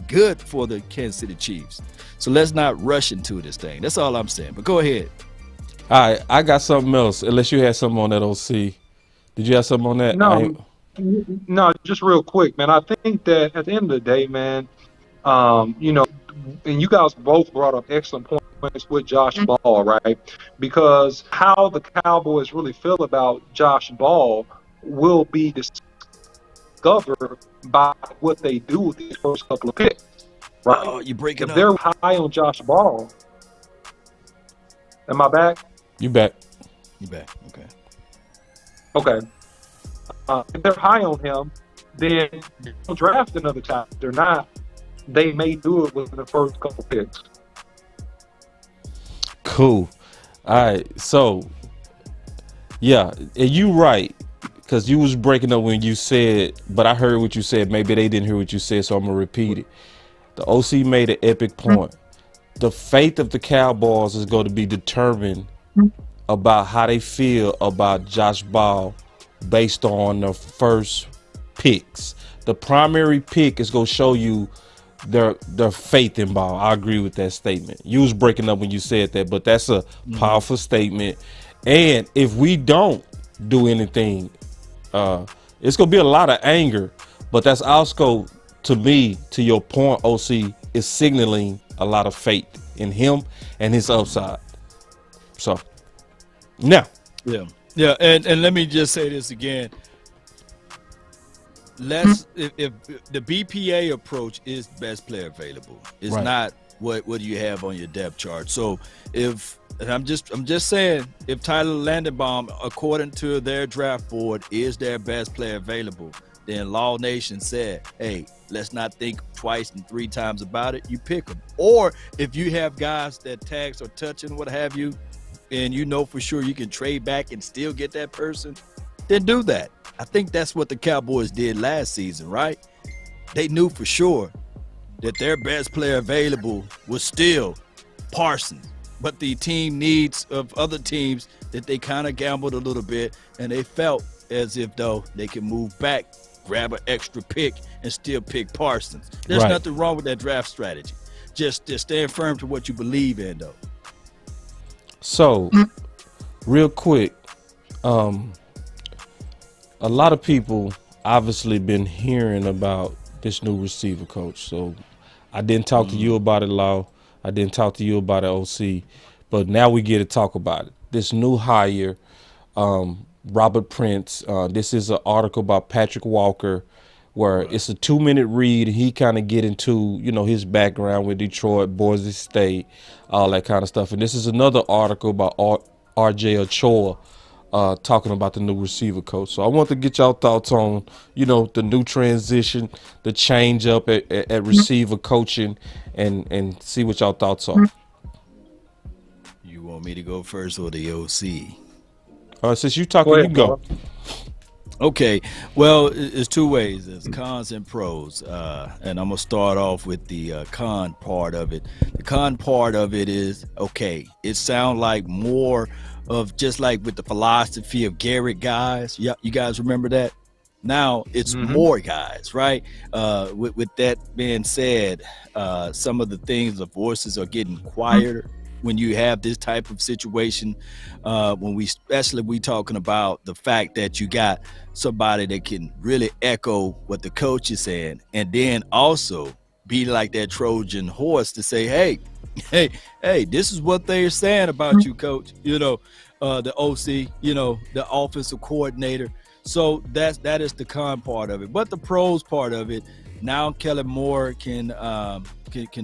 good for the Kansas City Chiefs. So let's not rush into this thing. That's all I'm saying. But go ahead. All right, I got something else. Unless you had something on that OC. Did you have something on that? No, just real quick, man. I think that at the end of the day, man, and you guys both brought up excellent points with Josh Ball, right? Because how the Cowboys really feel about Josh Ball will be discovered by what they do with these first couple of picks, right? Oh, you break it up. If they're high on Josh Ball, am I back? You back. You back. Okay. If they're high on him, then they'll draft another time. If they're not, they may do it within the first couple picks. Cool. All right. So, yeah, and you right, because you was breaking up when you said, but I heard what you said. Maybe they didn't hear what you said, so I'm going to repeat it. The OC made an epic point. The fate of the Cowboys is going to be determined about how they feel about Josh Ball based on the first picks. The primary pick is going to show you their faith in Ball. I agree with that statement. You was breaking up when you said that, but that's a powerful statement. And if we don't do anything, it's going to be a lot of anger, but that's also, to me, to your point, OC, is signaling a lot of faith in him and his upside. So now, yeah, and let me just say this again. If the BPA approach is best player available, it's not what do you have on your depth chart. So I'm just saying, if Tyler Landenbaum, according to their draft board, is their best player available, then Law Nation said, hey, let's not think twice and three times about it. You pick them. Or if you have guys that tags or touching, what have you, and you know for sure you can trade back and still get that person, then do that. I think that's what the Cowboys did last season, right? They knew for sure that their best player available was still Parsons, but the team needs of other teams that they kind of gambled a little bit, and they felt as if though they can move back, grab an extra pick, and still pick Parsons. There's nothing wrong with that draft strategy. Just stand firm to what you believe in, though. So, real quick, a lot of people obviously been hearing about this new receiver coach. So, I didn't talk to you about it, Law. I didn't talk to you about it, OC. But now we get to talk about it. This new hire, Robert Prince. This is an article about Patrick Walker, where it's a 2-minute read. He kind of get into, his background with Detroit, Boise State, all that kind of stuff. And this is another article about R.J. Ochoa, talking about the new receiver coach. So I want to get y'all thoughts on, the new transition, the change up at receiver coaching, and see what y'all thoughts are. You want me to go first or the OC? Since you talking, you go. Okay, well, it's two ways. There's cons and pros, and I'm gonna start off with the con part of it. The con part of it is, okay, it sounds like more of just like with the philosophy of Garrett guys. Yeah, you guys remember that? Now it's more guys, right? With that being said, some of the things, the voices are getting quieter when you have this type of situation, especially we talking about the fact that you got somebody that can really echo what the coach is saying, and then also be like that Trojan horse to say, hey, this is what they're saying about you, coach. The OC, the offensive coordinator. So that is the con part of it. But the pros part of it, now Kellen Moore can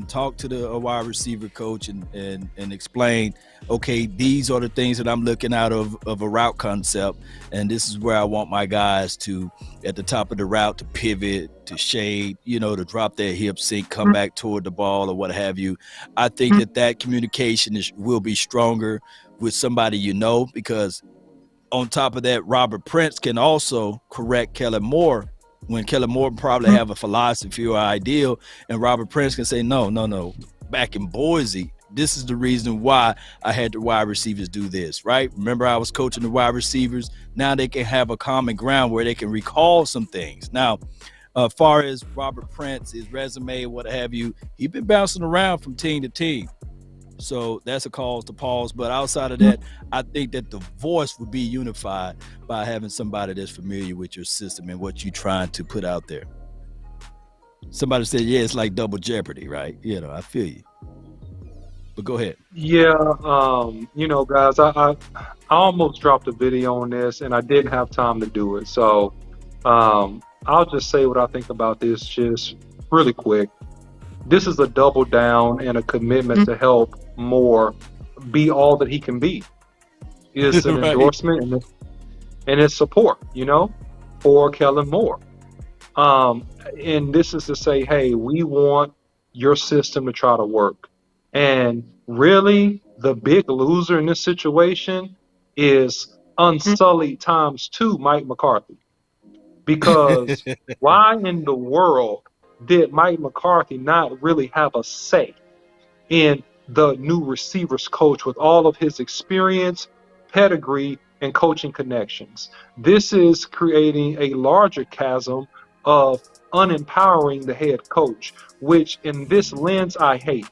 talk to the wide receiver coach and explain, okay, these are the things that I'm looking out of a route concept, and this is where I want my guys to, at the top of the route, to pivot, to shade, to drop their hip, sink, come back toward the ball or what have you. I think that communication will be stronger with somebody, because on top of that, Robert Prince can also correct Kellen Moore when Kellen Moore probably have a philosophy or ideal, and Robert Prince can say, no, back in Boise, this is the reason why I had the wide receivers do this, right? Remember, I was coaching the wide receivers. Now they can have a common ground where they can recall some things. Now, far as Robert Prince, his resume, what have you, he's been bouncing around from team to team. So that's a cause to pause. But outside of that, I think that the voice would be unified by having somebody that's familiar with your system and what you're trying to put out there. Somebody said, yeah, it's like double jeopardy, right? I feel you. But go ahead. Yeah, guys, I almost dropped a video on this and I didn't have time to do it. So I'll just say what I think about this just really quick. This is a double down and a commitment to help Moore be all that he can be. It's an right. endorsement and it's support, for Kellen Moore. And this is to say, hey, we want your system to try to work. And really, the big loser in this situation is unsullied times 2 Mike McCarthy. Because why in the world did Mike McCarthy not really have a say in the new receivers coach with all of his experience, pedigree, and coaching connections? This is creating a larger chasm of unempowering the head coach, which in this lens I hate.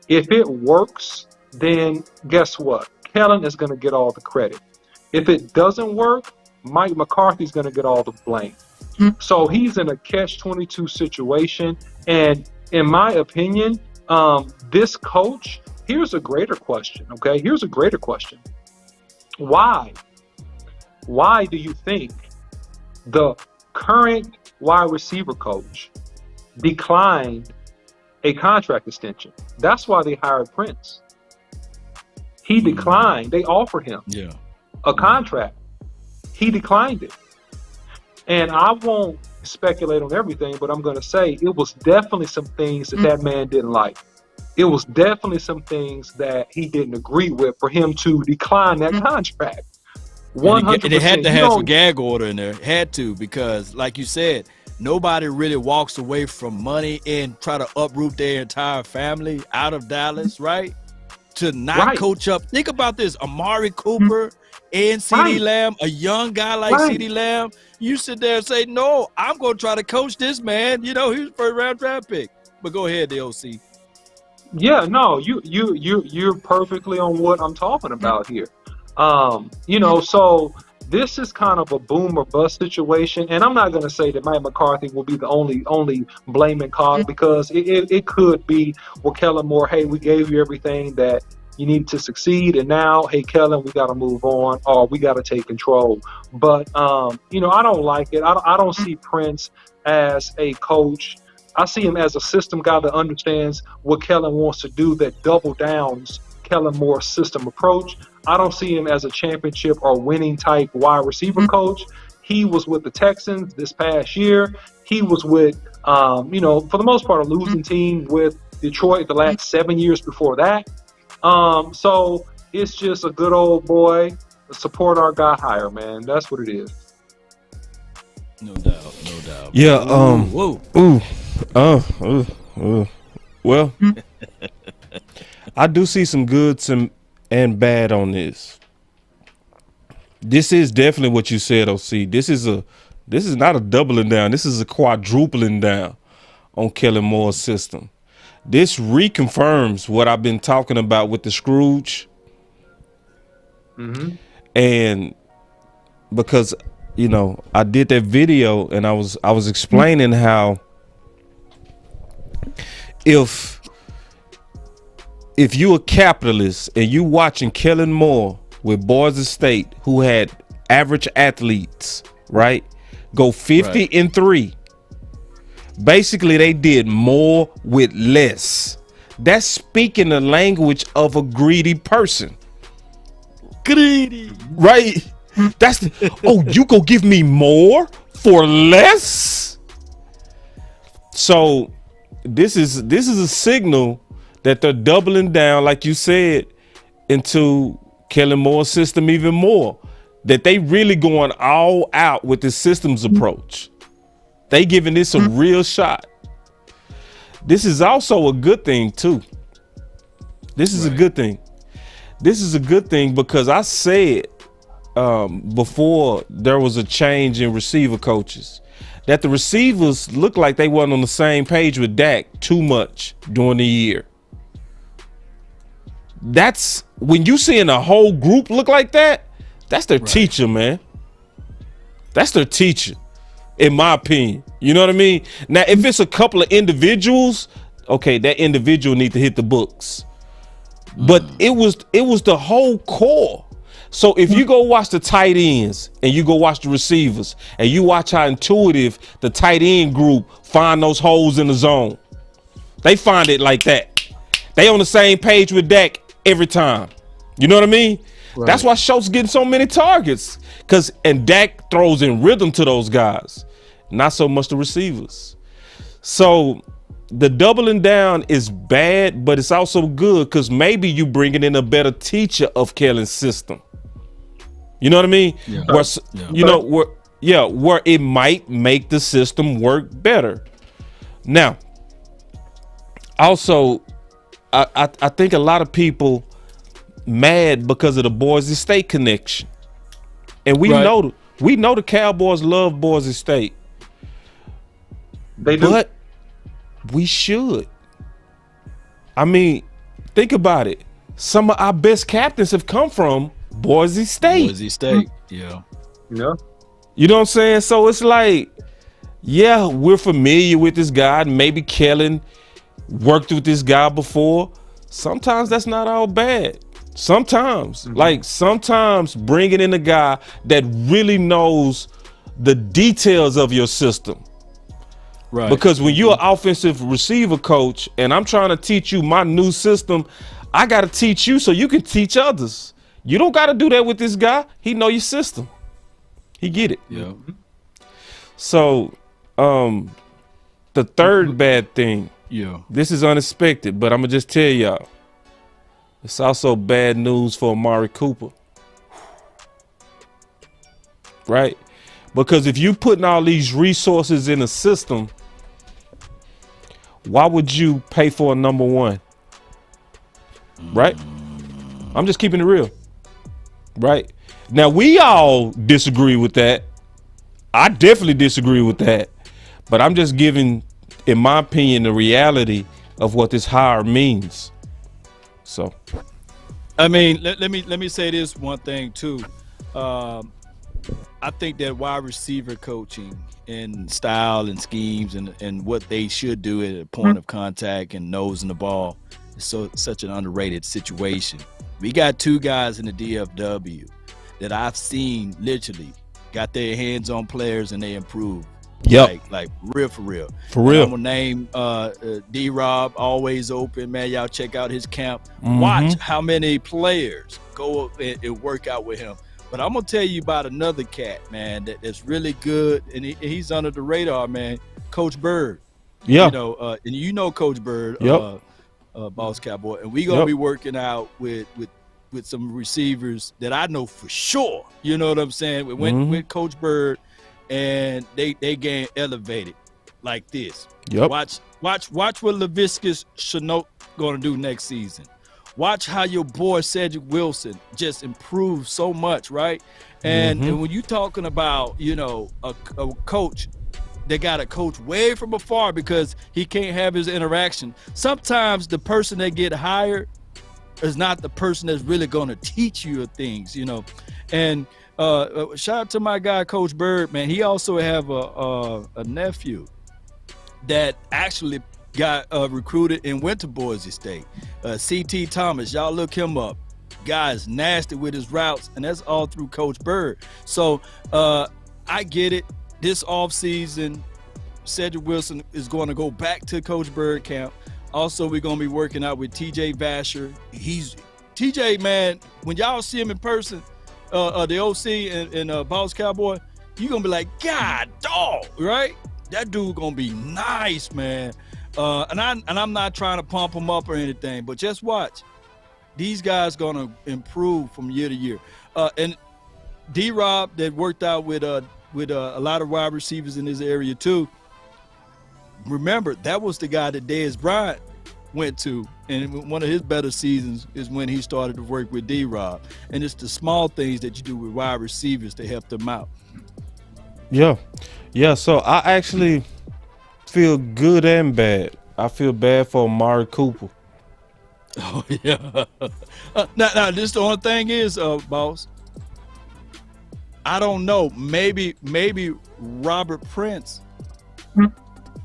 If it works, then guess what? Kellen is going to get all the credit. If it doesn't work, Mike McCarthy's going to get all the blame. So he's in a catch-22 situation. And in my opinion, this coach, here's a greater question, okay? Here's a greater question. Why do you think the current wide receiver coach declined a contract extension? That's why they hired Prince. He declined. They offered him a contract. He declined it. And I won't speculate on everything, but I'm going to say it was definitely some things that man didn't like. It was definitely some things that he didn't agree with for him to decline that contract. 100%. And it had to have some gag order in there. Had to, because like you said, nobody really walks away from money and try to uproot their entire family out of Dallas, right? To not coach up. Think about this. Amari Cooper and CeeDee Lamb, a young guy like CeeDee Lamb, you sit there and say, no, I'm going to try to coach this man. He was first round draft pick. But go ahead, the OC. Yeah, no, you're perfectly on what I'm talking about here. So this is kind of a boom or bust situation, and I'm not going to say that Mike McCarthy will be the only blaming cause, because it could be, well, Kellen Moore, hey, we gave you everything that you need to succeed, and now, hey, Kellen, we got to move on, or we got to take control. But I don't like it. I don't see Prince as a coach. I see him as a system guy that understands what Kellen wants to do, that double downs Kellen Moore's system approach. I don't see him as a championship or winning type wide receiver coach. He was with the Texans this past year. He was with, for the most part, a losing team with Detroit the last 7 years before that. So it's just a good old boy. Support our guy higher, man. That's what it is. No doubt, no doubt. Yeah. Well, I do see some goods and bad on this. This is definitely what you said, OC. This is not a doubling down. This is a quadrupling down on Kellen Moore's system. This reconfirms what I've been talking about with the Scrooge. Mm-hmm. And because, I did that video and I was explaining how if you a capitalist and you watching Kellen Moore with Boise State, who had average athletes, right, go 50-3. Basically, they did more with less. That's speaking the language of a greedy person. Greedy, right? That's you go give me more for less. So this is a signal that they're doubling down, like you said, into Kellen Moore's system even more. That they really going all out with the systems approach. They giving this a real shot. This is also a good thing too. This is a good thing. This is a good thing because I said before there was a change in receiver coaches that the receivers looked like they wasn't on the same page with Dak too much during the year. That's when you seeing a whole group look like that, that's their teacher, man. That's their teacher, in my opinion. You know what I mean? Now, if it's a couple of individuals, okay, that individual need to hit the books. But it was the whole core. So if you go watch the tight ends and you go watch the receivers and you watch how intuitive the tight end group find those holes in the zone, they find it like that. They on the same page with Dak every time. You know what I mean? Right. That's why Schultz getting so many targets. And Dak throws in rhythm to those guys, not so much the receivers. So the doubling down is bad, but it's also good because maybe you bringing in a better teacher of Kellen's system. You know what I mean? Yeah. Where it might make the system work better. Now, also, I think a lot of people mad because of the Boise State connection, and we know the Cowboys love Boise State. They do. But we should. I mean, think about it. Some of our best captains have come from Boise State. Boise State, yeah. Yeah. You know what I'm saying? So it's like, yeah, we're familiar with this guy. Maybe Kellen worked with this guy before. Sometimes that's not all bad. Sometimes, sometimes bringing in a guy that really knows the details of your system. Right. Because when you're an offensive receiver coach and I'm trying to teach you my new system, I got to teach you so you can teach others. You don't got to do that with this guy. He know your system. He get it. Yeah. So, the third bad thing. Yeah. This is unexpected, but I'm going to just tell y'all. It's also bad news for Amari Cooper. Right? Because if you putting all these resources in a system, why would you pay for a number one? Right? I'm just keeping it real. Right? Now, we all disagree with that. I definitely disagree with that. But I'm just giving, in my opinion, the reality of what this hire means. So, I mean, let me say this one thing too. I think that wide receiver coaching and style and schemes and what they should do at a point of contact and nosing the ball is such an underrated situation. We got two guys in the DFW that I've seen literally got their hands on players and they improve. Yep. Like real for real. For real. And I'm gonna name D-Rob, always open, man. Y'all check out his camp. Mm-hmm. Watch how many players go and work out with him. But I'm gonna tell you about another cat, man, that's really good, and he's under the radar, man. Coach Bird. Yeah. And you know Coach Bird, Yep. Boss Cowboy, and we gonna be working out with some receivers that I know for sure. You know what I'm saying? We went with Coach Bird, and they game elevated like this. Yep. Watch what Laviscus Chenault gonna do next season. Watch how your boy Cedric Wilson just improved so much, right? And when you talking about, a coach, they got to coach way from afar because he can't have his interaction. Sometimes the person that get hired is not the person that's really going to teach you things, And shout out to my guy, Coach Bird, man. He also have a nephew that actually got recruited and went to Boise State. C.T. Thomas, y'all look him up. Guy is nasty with his routes, and that's all through Coach Bird. So I get it. This offseason, Cedric Wilson is going to go back to Coach Bird camp. Also, we're going to be working out with TJ Vasher. He's TJ, man, when y'all see him in person, the OC and Boss Cowboy, you're going to be like, God, dog, right? That dude going to be nice, man. And I'm not trying to pump him up or anything, but just watch. These guys going to improve from year to year. And D-Rob that worked out with a lot of wide receivers in this area too. Remember, that was the guy that Dez Bryant went to, and one of his better seasons is when he started to work with D-Rob. And it's the small things that you do with wide receivers to help them out. Yeah. So I actually feel good and bad. I feel bad for Amari Cooper. Oh yeah. Now this the only thing is, boss. I don't know. Maybe Robert Prince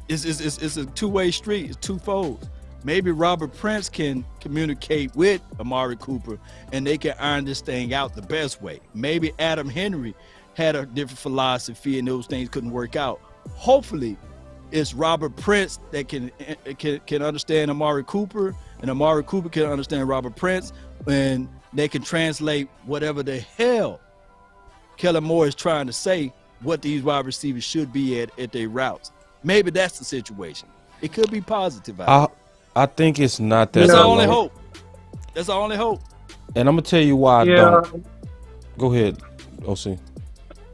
is a two-way street. It's twofold. Maybe Robert Prince can communicate with Amari Cooper, and they can iron this thing out the best way. Maybe Adam Henry had a different philosophy, and those things couldn't work out. Hopefully, it's Robert Prince that can understand Amari Cooper, and Amari Cooper can understand Robert Prince, and they can translate whatever the hell Kellen Moore is trying to say, what these wide receivers should be at their routes. Maybe that's the situation. It could be positive. I think it's not that. That's our only hope. That's our only hope. And I'm gonna tell you why I don't. Go ahead, OC.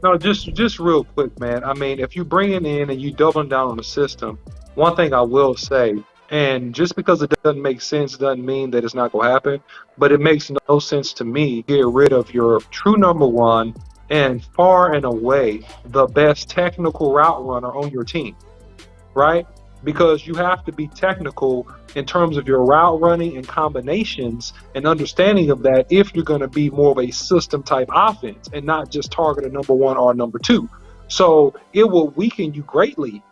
No, just real quick, man. I mean, if you bring it in and you doubling down on the system, one thing I will say, and just because it doesn't make sense doesn't mean that it's not going to happen, but it makes no sense to me get rid of your true number one and far and away the best technical route runner on your team, right? Because you have to be technical in terms of your route running and combinations and understanding of that if you're going to be more of a system type offense and not just target a number one or number two. So it will weaken you greatly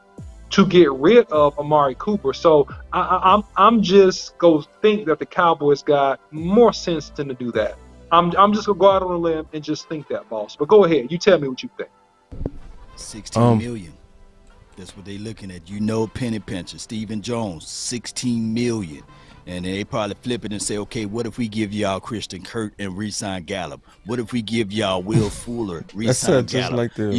to get rid of Amari Cooper. So I'm just going to think that the Cowboys got more sense than to do that. I'm just going to go out on a limb and just think that, boss. But go ahead. You tell me what you think. 16 million. That's what they looking at. Penny Pincher, Stephen Jones, 16 million. And they probably flip it and say, okay, what if we give y'all Christian Kirk and re-sign Gallup? What if we give y'all Will Fuller, re-sign Gallup? Like the,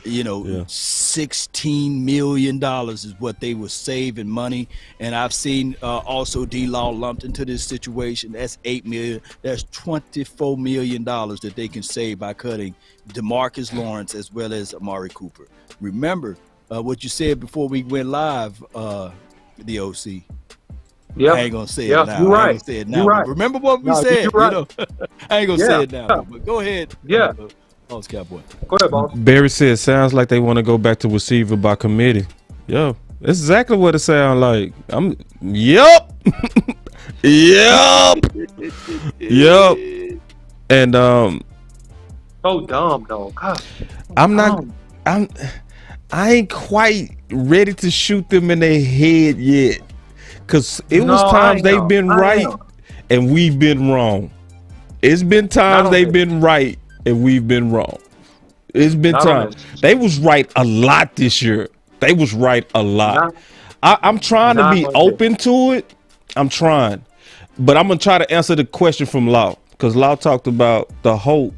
$16 million is what they were saving money. And I've seen also D-Law lumped into this situation. That's $8 million. That's $24 million that they can save by cutting DeMarcus Lawrence as well as Amari Cooper. Remember what you said before we went live, the OC. Yeah, I ain't gonna say it now. You're right. I ain't gonna say it now. You're right. Remember what we said. You're right. I ain't gonna say it now. But go ahead. Yeah. Boss Cowboy. Go ahead, boss. Barry said, sounds like they want to go back to receiver by committee. Yo, that's exactly what it sounds like. Yup. Yup. And So dumb, though. God, I ain't quite ready to shoot them in their head yet. Because it was times they've been right and we've been wrong. It's been times they've been right and we've been wrong. It's been Not time. They was right a lot this year. They was right a lot. I'm trying to be open to it. I'm trying. But I'm going to try to answer the question from Law. Because Law talked about the hope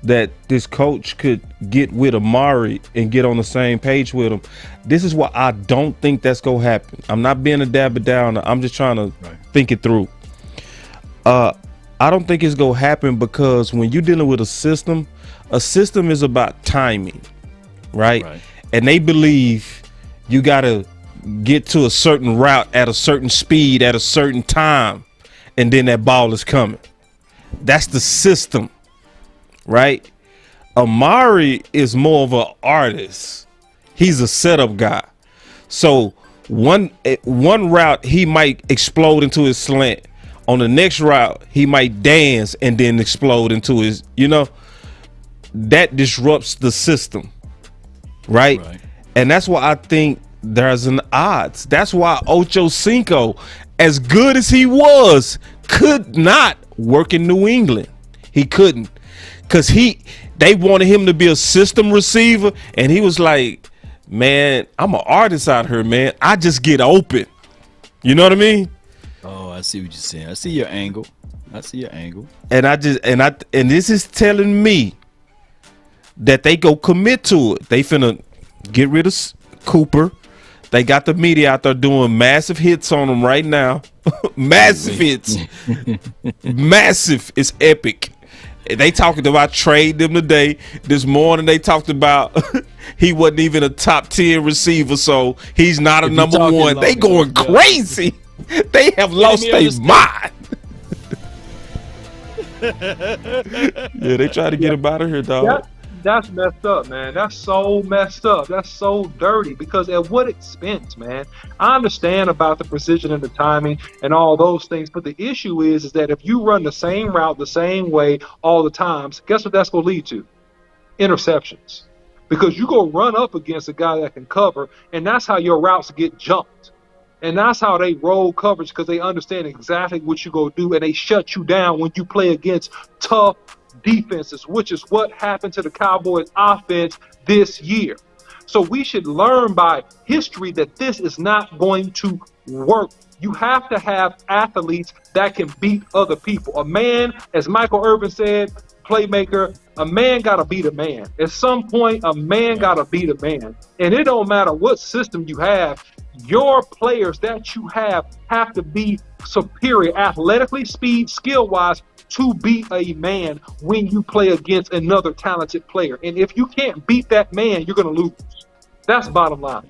that this coach could get with Amari and get on the same page with him. This is why I don't think that's going to happen. I'm not being a dabber downer. I'm just trying to think it through. I don't think it's going to happen because when you're dealing with a system is about timing, right? And they believe you got to get to a certain route at a certain speed at a certain time, and then that ball is coming. That's the system, right? Amari is more of an artist. He's a setup guy. So one route he might explode into his slant. On the next route, he might dance and then explode into his, that disrupts the system, right? And that's why I think there's an odds. That's why Ocho Cinco, as good as he was, could not work in New England. He couldn't, because they wanted him to be a system receiver, and he was like, man, I'm an artist out here, man. I just get open. You know what I mean? Oh, I see what you're saying. I see your angle. And this is telling me that they go commit to it. They finna get rid of Cooper. They got the media out there doing massive hits on them right now. Massive hits. Massive. It's epic. They talking about trade them today. This morning they talked about he wasn't even a top 10 receiver, so he's not a number one. They going crazy. They have lost their mind. Yeah, they try to get him out of here, dog. That's messed up, man. That's so messed up. That's so dirty, because at what expense, man? I understand about the precision and the timing and all those things, but the issue is that if you run the same route the same way all the times, guess what that's going to lead to? Interceptions. Because you go run up against a guy that can cover, and that's how your routes get jumped. And that's how they roll coverage, because they understand exactly what you're going to do, and they shut you down when you play against tough defenses, which is what happened to the Cowboys offense this year. So we should learn by history that this is not going to work. You have to have athletes that can beat other people. A man, as Michael Irvin said, playmaker, a man got to beat a man. At some point, a man got to beat a man. And it don't matter what system you have, your players that you have to be superior athletically, speed, skill-wise, to beat a man when you play against another talented player. And if you can't beat that man, you're going to lose. That's bottom line.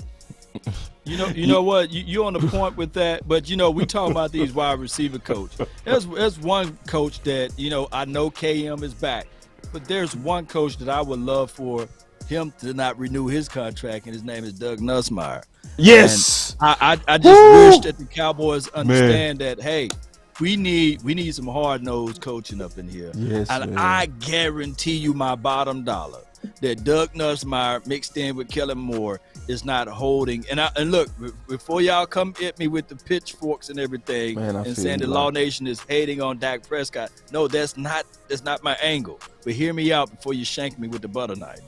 You know what? You're on the point with that, but we talk about these wide receiver coach. There's one coach that I know KM is back, but there's one coach that I would love for him to not renew his contract, and his name is Doug Nussmeier. Yes, and I just wish that the Cowboys understand that. Hey, we need some hard-nosed coaching up in here. Yes, and I guarantee you my bottom dollar that Doug Nussmeier mixed in with Kellen Moore is not holding. And look, before y'all come at me with the pitchforks and everything, and saying the Law Nation is hating on Dak Prescott. No, that's not my angle. But hear me out before you shank me with the butter knife.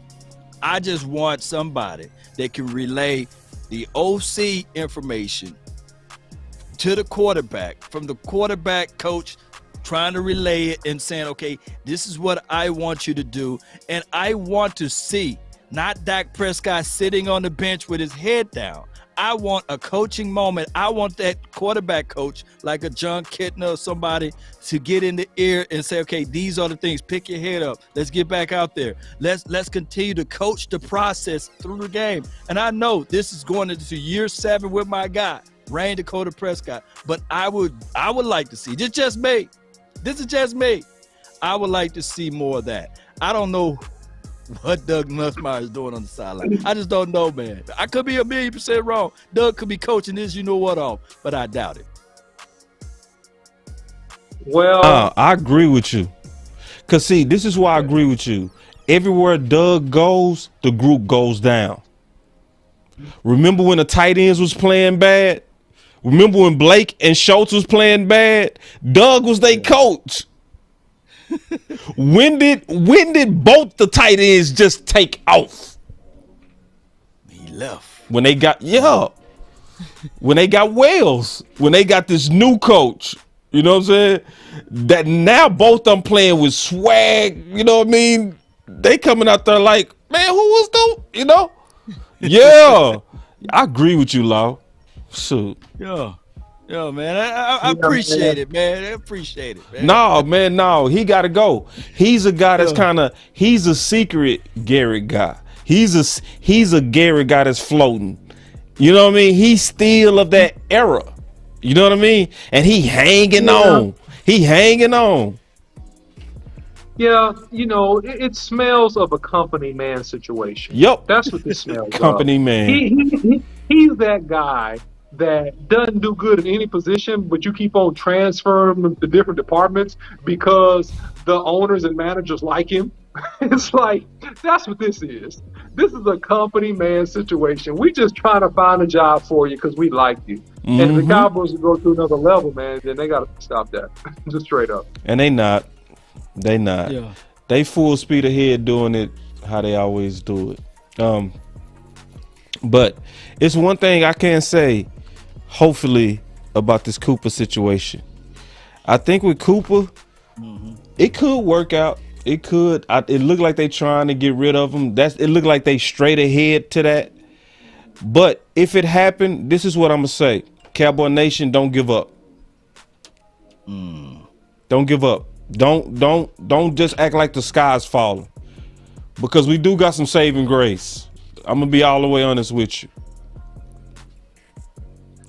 I just want somebody that can relay the OC information to the quarterback, from the quarterback coach trying to relay it and saying, okay, this is what I want you to do. And I want to see not Dak Prescott sitting on the bench with his head down. I want a coaching moment. I want that quarterback coach, like a John Kitna or somebody, to get in the ear and say, okay, these are the things. Pick your head up. Let's get back out there. Let's continue to coach the process through the game. And I know this is going into year 7 with my guy, Rain Dakota Prescott. But I would like to see, this is just me. I would like to see more of that. I don't know what Doug Nussmeier is doing on the sideline. I just don't know, man. I could be 1,000,000% wrong. Doug could be coaching this, off, but I doubt it. Well, I agree with you. Because, see, this is why I agree with you. Everywhere Doug goes, the group goes down. Remember when the tight ends was playing bad? Remember when Blake and Schultz was playing bad? Doug was their coach. When did both the tight ends just take off? He left. When they got when they got Wales, when they got this new coach, you know what I'm saying? That now both them playing with swag, you know what I mean? They coming out there like, man, who was the, you know? Yeah, I agree with you, Law. Shoot. Yo, man, I appreciate it, man. I appreciate it, man. No, man, no. He got to go. He's a guy that's he's a secret Garrett guy. He's a Garrett guy that's floating. You know what I mean? He's still of that era. You know what I mean? And he hanging on. He hanging on. Yeah, you know, it smells of a company man situation. Yep. That's what this smells Company of. man. He's that guy that doesn't do good in any position, but you keep on transferring him to different departments because the owners and managers like him. It's like, that's what this is. This is a company man situation. We just trying to find a job for you because we like you. And if the Cowboys will go to another level, man, then they got to stop that. Just straight up. And they not. Yeah. They full speed ahead doing it how they always do it. But it's one thing I can say, hopefully, about this Cooper situation. I think with Cooper, it could work out. It could. It looked like they trying to get rid of him. It looked like they straight ahead to that. But if it happened, this is what I'm gonna say. Cowboy Nation, don't give up. Don't give up. Don't just act like the sky's falling. Because we do got some saving grace. I'm gonna be all the way honest with you.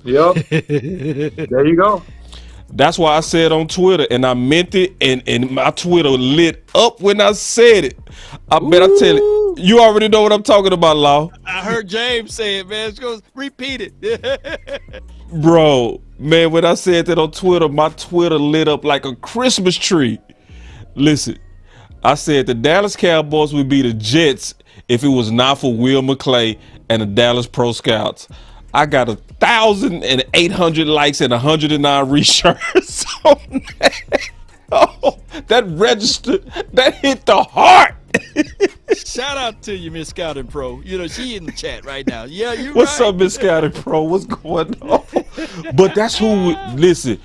Yep. There you go. That's why I said on Twitter, and I meant it, and my Twitter lit up when I said it. I bet I tell you, you already know what I'm talking about, Law. I heard James say it, man. Just repeat it. Bro, man, when I said that on Twitter, my Twitter lit up like a Christmas tree. Listen, I said the Dallas Cowboys would be the Jets if it was not for Will McClay and the Dallas Pro Scouts. I got 1,800 likes and 109 reshares on that. Oh, that registered. That hit the heart. Shout out to you, Miss Scouting Pro. You know, she in the chat right now. Yeah, you What's right. up, Miss Scouting Pro? What's going on? But that's who, listen,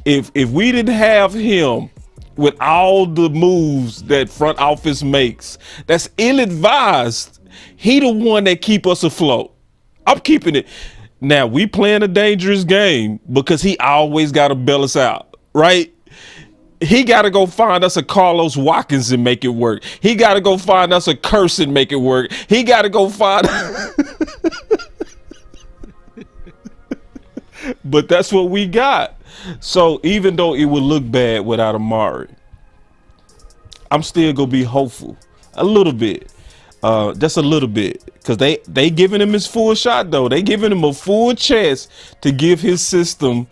if we didn't have him with all the moves that front office makes, that's ill-advised. He the one that keep us afloat. I'm keeping it. Now, we playing a dangerous game because he always got to bail us out, right? He got to go find us a Carlos Watkins and make it work. He got to go find us a Curse and make it work. He got to go find... But that's what we got. So even though it would look bad without Amari, I'm still going to be hopeful. A little bit. Just a little bit, because they giving him his full shot though. They giving him a full chance to give his system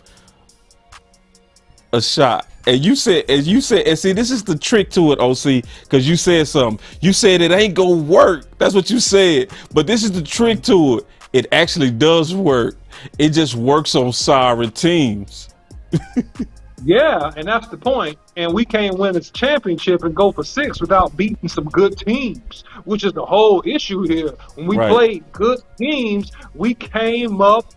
a shot. And you said, and see, this is the trick to it, OC, because you said something. You said it ain't gonna work. That's what you said. But this is the trick to it. It actually does work. It just works on sorry teams. Yeah, and that's the point. And we can't win this championship and go for 6 without beating some good teams, which is the whole issue here. When we played good teams, we came up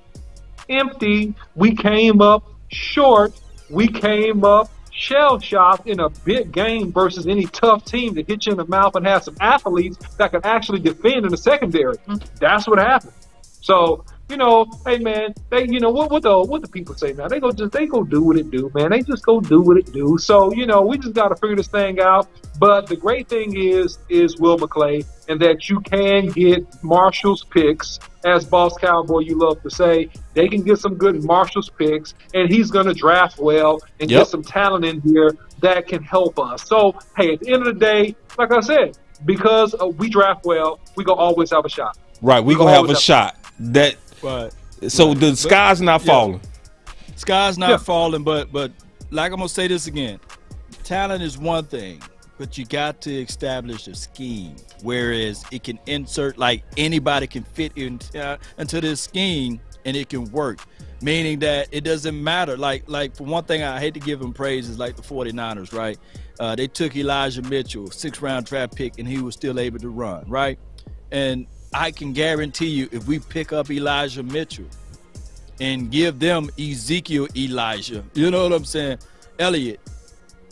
empty. We came up short. We came up shell-shocked in a big game versus any tough team that hit you in the mouth and have some athletes that can actually defend in the secondary. That's what happened. So, you know, hey man, they, you know, what the people say now? They go do what it do, man. They just go do what it do. So, you know, we just got to figure this thing out. But the great thing is Will McClay, and that you can get Marshall's picks, as Boss Cowboy you love to say. They can get some good Marshall's picks, and he's going to draft well and get some talent in here that can help us. So, hey, at the end of the day, like I said, because we draft well, we gonna always have a shot. Right, we gonna have a shot. That. Right. So the sky's not falling. Sky's not falling, but like I'm gonna say this again. Talent is one thing, but you got to establish a scheme. Whereas it can insert, like anybody can fit into this scheme and it can work. Meaning that it doesn't matter. Like for one thing, I hate to give him praise is like the 49ers, right? They took Elijah Mitchell, 6th-round draft pick, and he was still able to run, right? And I can guarantee you, if we pick up Elijah Mitchell and give them Ezekiel Elijah, you know what I'm saying, Elliott,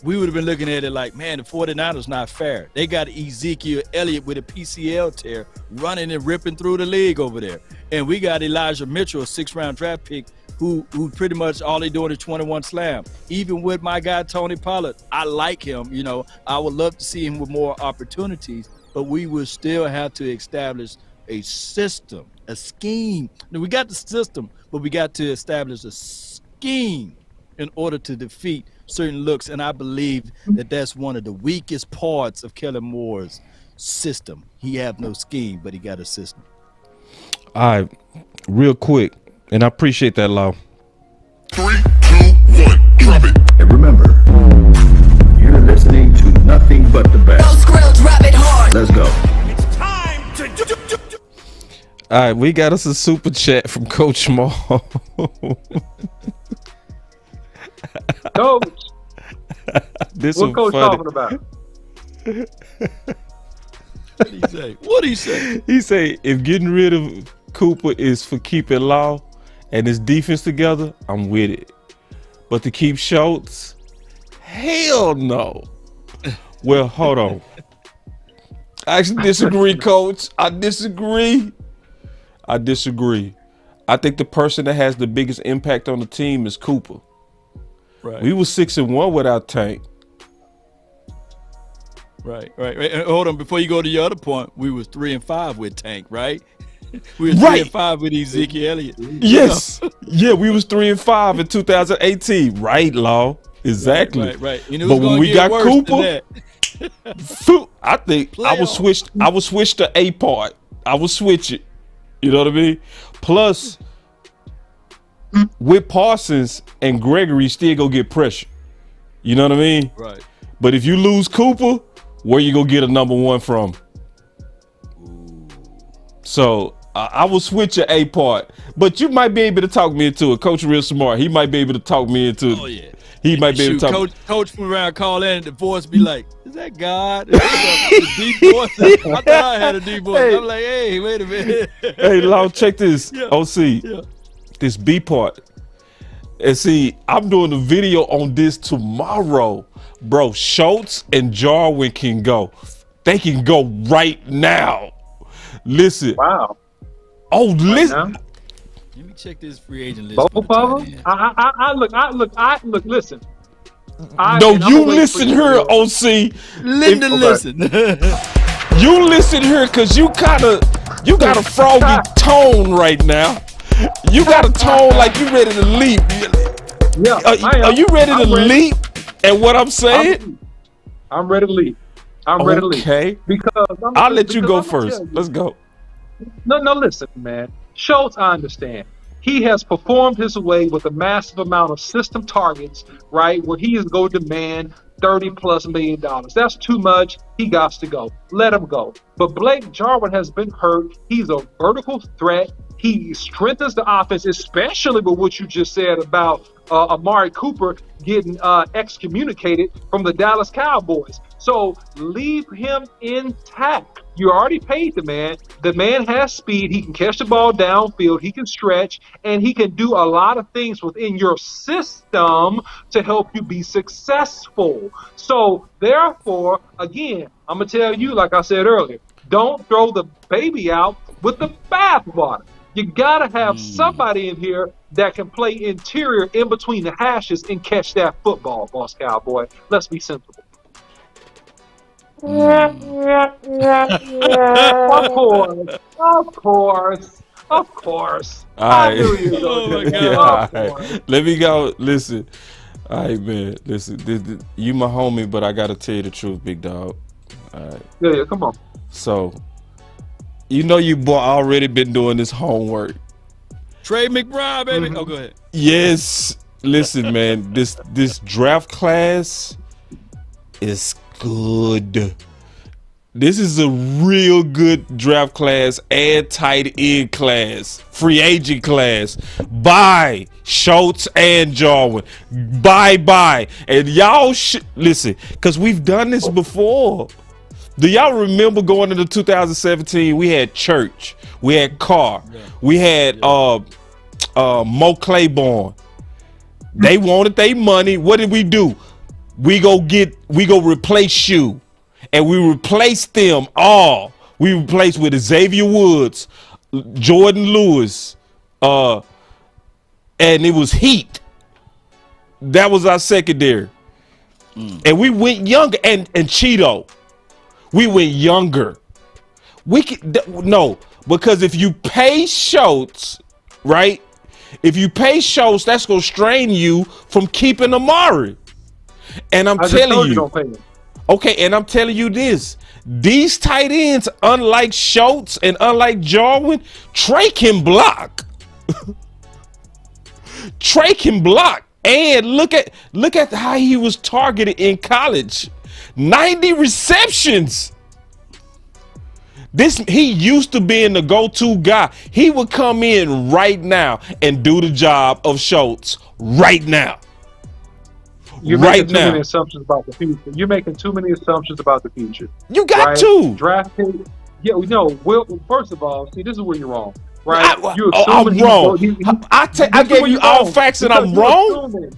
we would have been looking at it like, man, the 49ers not fair. They got Ezekiel Elliott with a PCL tear running and ripping through the league over there. And we got Elijah Mitchell, a 6th-round draft pick, who pretty much all they doing is 21 slam. Even with my guy, Tony Pollard, I like him. You know, I would love to see him with more opportunities, but we will still have to establish a system, a scheme. Now, we got the system, but we got to establish a scheme in order to defeat certain looks. And I believe that that's one of the weakest parts of Kellen Moore's system. He have no scheme, but he got a system. All right, real quick, and I appreciate that, Law. 3, 2, 1, drop it. And remember, you're listening to nothing but the best. Let's go. It's time to All right, we got us a super chat from Coach Maul. Coach, This what was Coach funny. talking about? What did he say? What did he say? He say, if getting rid of Cooper is for keeping Law and his defense together, I'm with it. But to keep Schultz, hell no. Well, hold on. I actually disagree, Coach. I disagree. I think the person that has the biggest impact on the team is Cooper. Right. We was 6-1 without Tank. Right. And hold on, before you go to your other point, we was 3-5 with Tank, right? We was Right. 3-5 with Ezekiel Elliott. Yes. Yeah, we was 3-5 in 2018. Right, Law. Exactly. Right. You know, But when we got Cooper, I think I would Playoff. switch the A part. I would switch it. You know what I mean? Plus, with Parsons and Gregory, still go get pressure. You know what I mean? Right. But if you lose Cooper, where you gonna get a number one from? So I will switch your A part, but you might be able to talk me into it. Coach real smart. He might be able to talk me into it. Oh yeah. He might be able to talk. Coach from around call in, the voice be like, "Is that God?" The deep voice. I thought I had a deep voice. Hey. I'm like, "Hey, wait a minute." Hey, Law, check this. Yeah. OC, Yeah. this B part. And see, I'm doing a video on this tomorrow. Bro, Schultz and Jarwin can go. They can go right now. Listen. Wow. Oh, listen. Now? Let me check this free agent list. Both for the of tight them? end. I look, listen. No, you listen here, OC. Linda, If- listen. You listen here, cause you got a froggy tone right now. You got a tone like you ready to leap. Yeah, Are you ready to I'm ready. leap at what I'm saying? I'm ready to leave. I'm ready to leave. Okay. Because I'll let you go I'm gonna first. tell you. Let's go. No, listen, man. Schultz, I understand. He has performed his way with a massive amount of system targets, right? Where he is going to demand $30+ million. That's too much. He got to go. Let him go. But Blake Jarwin has been hurt. He's a vertical threat. He strengthens the offense, especially with what you just said about Amari Cooper getting excommunicated from the Dallas Cowboys. So leave him intact. You already paid the man. The man has speed. He can catch the ball downfield. He can stretch, and he can do a lot of things within your system to help you be successful. So therefore, again, I'm going to tell you, like I said earlier, don't throw the baby out with the bathwater. You got to have somebody in here that can play interior in between the hashes and catch that football, Boss Cowboy. Let's be sensible. Of course. All I right. knew you were Oh, my gonna do God. that. All Of course. right. Let me go. Listen. All right, man. Listen. You my homie, but I gotta tell you the truth, big dog. All right. Yeah, come on. So, you know you boy already been doing this homework. Trey McBride, baby. Oh, go ahead. Yes. Listen, man. This draft class is good. This is a real good draft class and tight end class, free agent class. Bye, Schultz and Jarwin. Bye. And y'all listen, because we've done this before. Do y'all remember going into 2017? We had Church, we had Carr, we had Mo Claiborne. They wanted their money. What did we do? We go replace you. And we replaced them all. We replaced with Xavier Woods, Jordan Lewis, and it was Heat. That was our secondary. And we went younger, and Cheeto. We went younger. Because if you pay Schultz, right? If you pay Schultz, that's gonna strain you from keeping Amari. And I'm telling you, don't pay him. Okay, and I'm telling you this. These tight ends, unlike Schultz and unlike Jarwin, Trey can block. Trey can block. And look at how he was targeted in college. 90 receptions. He used to being the go-to guy. He would come in right now and do the job of Schultz right now. You're making too many assumptions about the future. You're making too many assumptions about the future. You got to. Draft pick. Yeah, no. Well, first of all, see, this is where you're wrong. Right? I'm wrong. I gave you all facts and I'm wrong.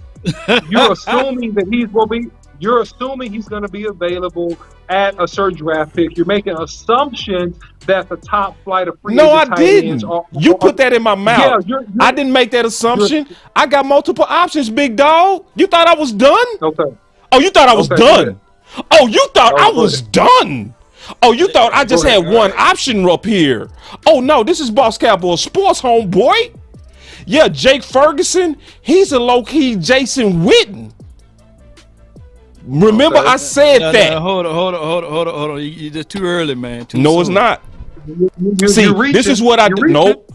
You're assuming that he's going to be. You're assuming he's going to be available at a certain draft pick. You're making assumptions that the top flight of free agent I didn't. You put that in my mouth. Yeah, I didn't make that assumption. I got multiple options, big dog. You thought I was done? Okay. Oh, you thought I was done? Oh, you thought I was done? Oh, you thought I just had one option up here? Oh no, this is Boss Cowboy Sports, homeboy. Yeah, Jake Ferguson. He's a low-key Jason Witten. Remember, I said that. Hold on. You're just too early, man. No, it's not. See, this is what I do. Nope.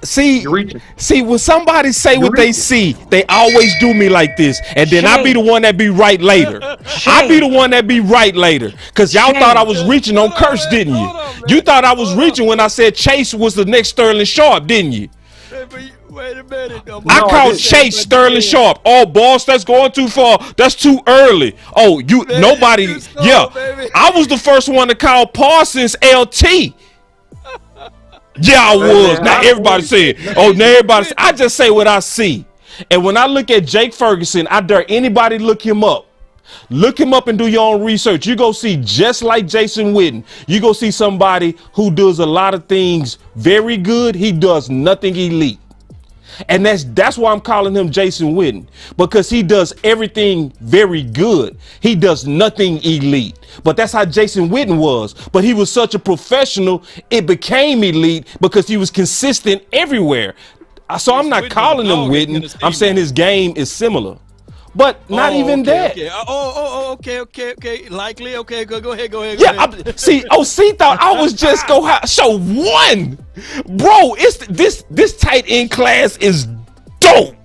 See, when somebody say what they see, they always do me like this, and then I be the one that be right later. I be the one that be right later, cause y'all thought I was reaching on Curse, didn't you? You thought I was reaching when I said Chase was the next Sterling Sharp, didn't you? Wait a minute. I called Chase Sterling Sharp. Oh, boss, that's going too far. That's too early. Oh, nobody. Yeah, I was the first one to call Parsons LT. Yeah, I was. Now everybody said, oh, now everybody. I just say what I see. And when I look at Jake Ferguson, I dare anybody look him up. Look him up and do your own research. You go see, just like Jason Witten, you go see somebody who does a lot of things very good. He does nothing elite. And that's why I'm calling him Jason Witten, because he does everything very good. He does nothing elite. But that's how Jason Witten was. But he was such a professional, it became elite because he was consistent everywhere. So I'm not calling him Witten. I'm saying his game is similar. But not even that. Okay. Okay. Likely. Okay, go ahead. Yeah, see, thought I was just show one. Bro, this tight end class is dope.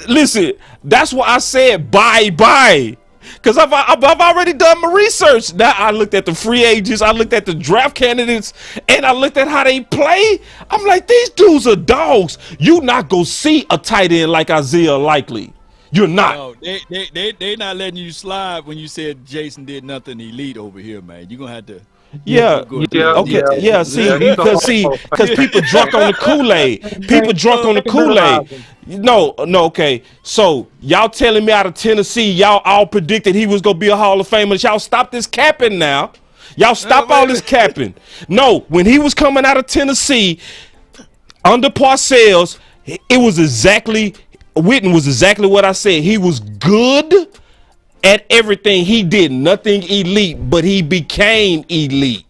Listen, that's why I said bye. Because I've already done my research. Now I looked at the free agents, I looked at the draft candidates, and I looked at how they play. I'm like, these dudes are dogs. You not gonna see a tight end like Isaiah Likely. You're not. No, they not letting you slide when you said Jason did nothing elite over here, man. You're gonna have to. Because people drunk on the Kool-Aid. People drunk on the Kool-Aid. No, okay. So y'all telling me out of Tennessee, y'all all predicted he was gonna be a Hall of Famer. Y'all stop this capping now. Y'all stop all this capping. No, when he was coming out of Tennessee under Parcells, Witten was exactly what I said. He was good at everything. He did nothing elite, but he became elite.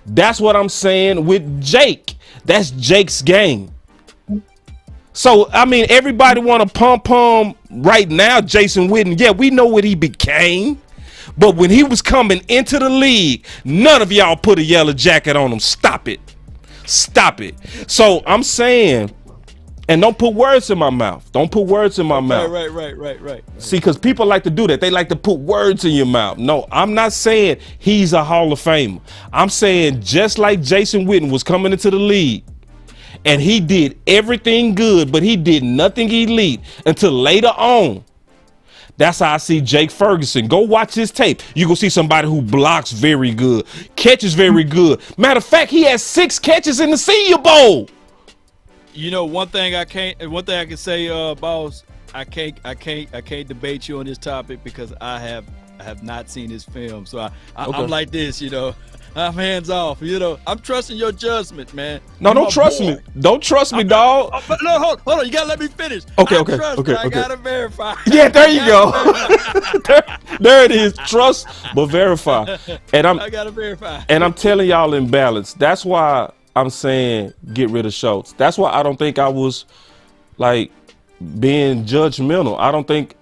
That's what I'm saying with Jake. That's Jake's game. So, I mean, everybody want to pom right now, Jason Witten. Yeah, we know what he became. But when he was coming into the league, none of y'all put a yellow jacket on him. Stop it. So I'm saying And don't put words in my mouth. Don't put words in my mouth. Right. See, because people like to do that. They like to put words in your mouth. No, I'm not saying he's a Hall of Famer. I'm saying just like Jason Witten was coming into the league and he did everything good, but he did nothing elite until later on. That's how I see Jake Ferguson. Go watch his tape. You gonna see somebody who blocks very good, catches very good. Matter of fact, he has 6 catches in the Senior Bowl. You know, one thing I can say, boss, I can't debate you on this topic because I have not seen his film. So I'm like this, you know. I'm hands off, you know. I'm trusting your judgment, man. No, don't trust me. Don't trust me, dog. No, hold on. You gotta let me finish. Okay. I gotta verify. Yeah, there you go. there it is. Trust but verify. And I gotta verify. And I'm telling y'all in balance. That's why I'm saying get rid of Schultz. That's why I don't think I was like being judgmental. I don't think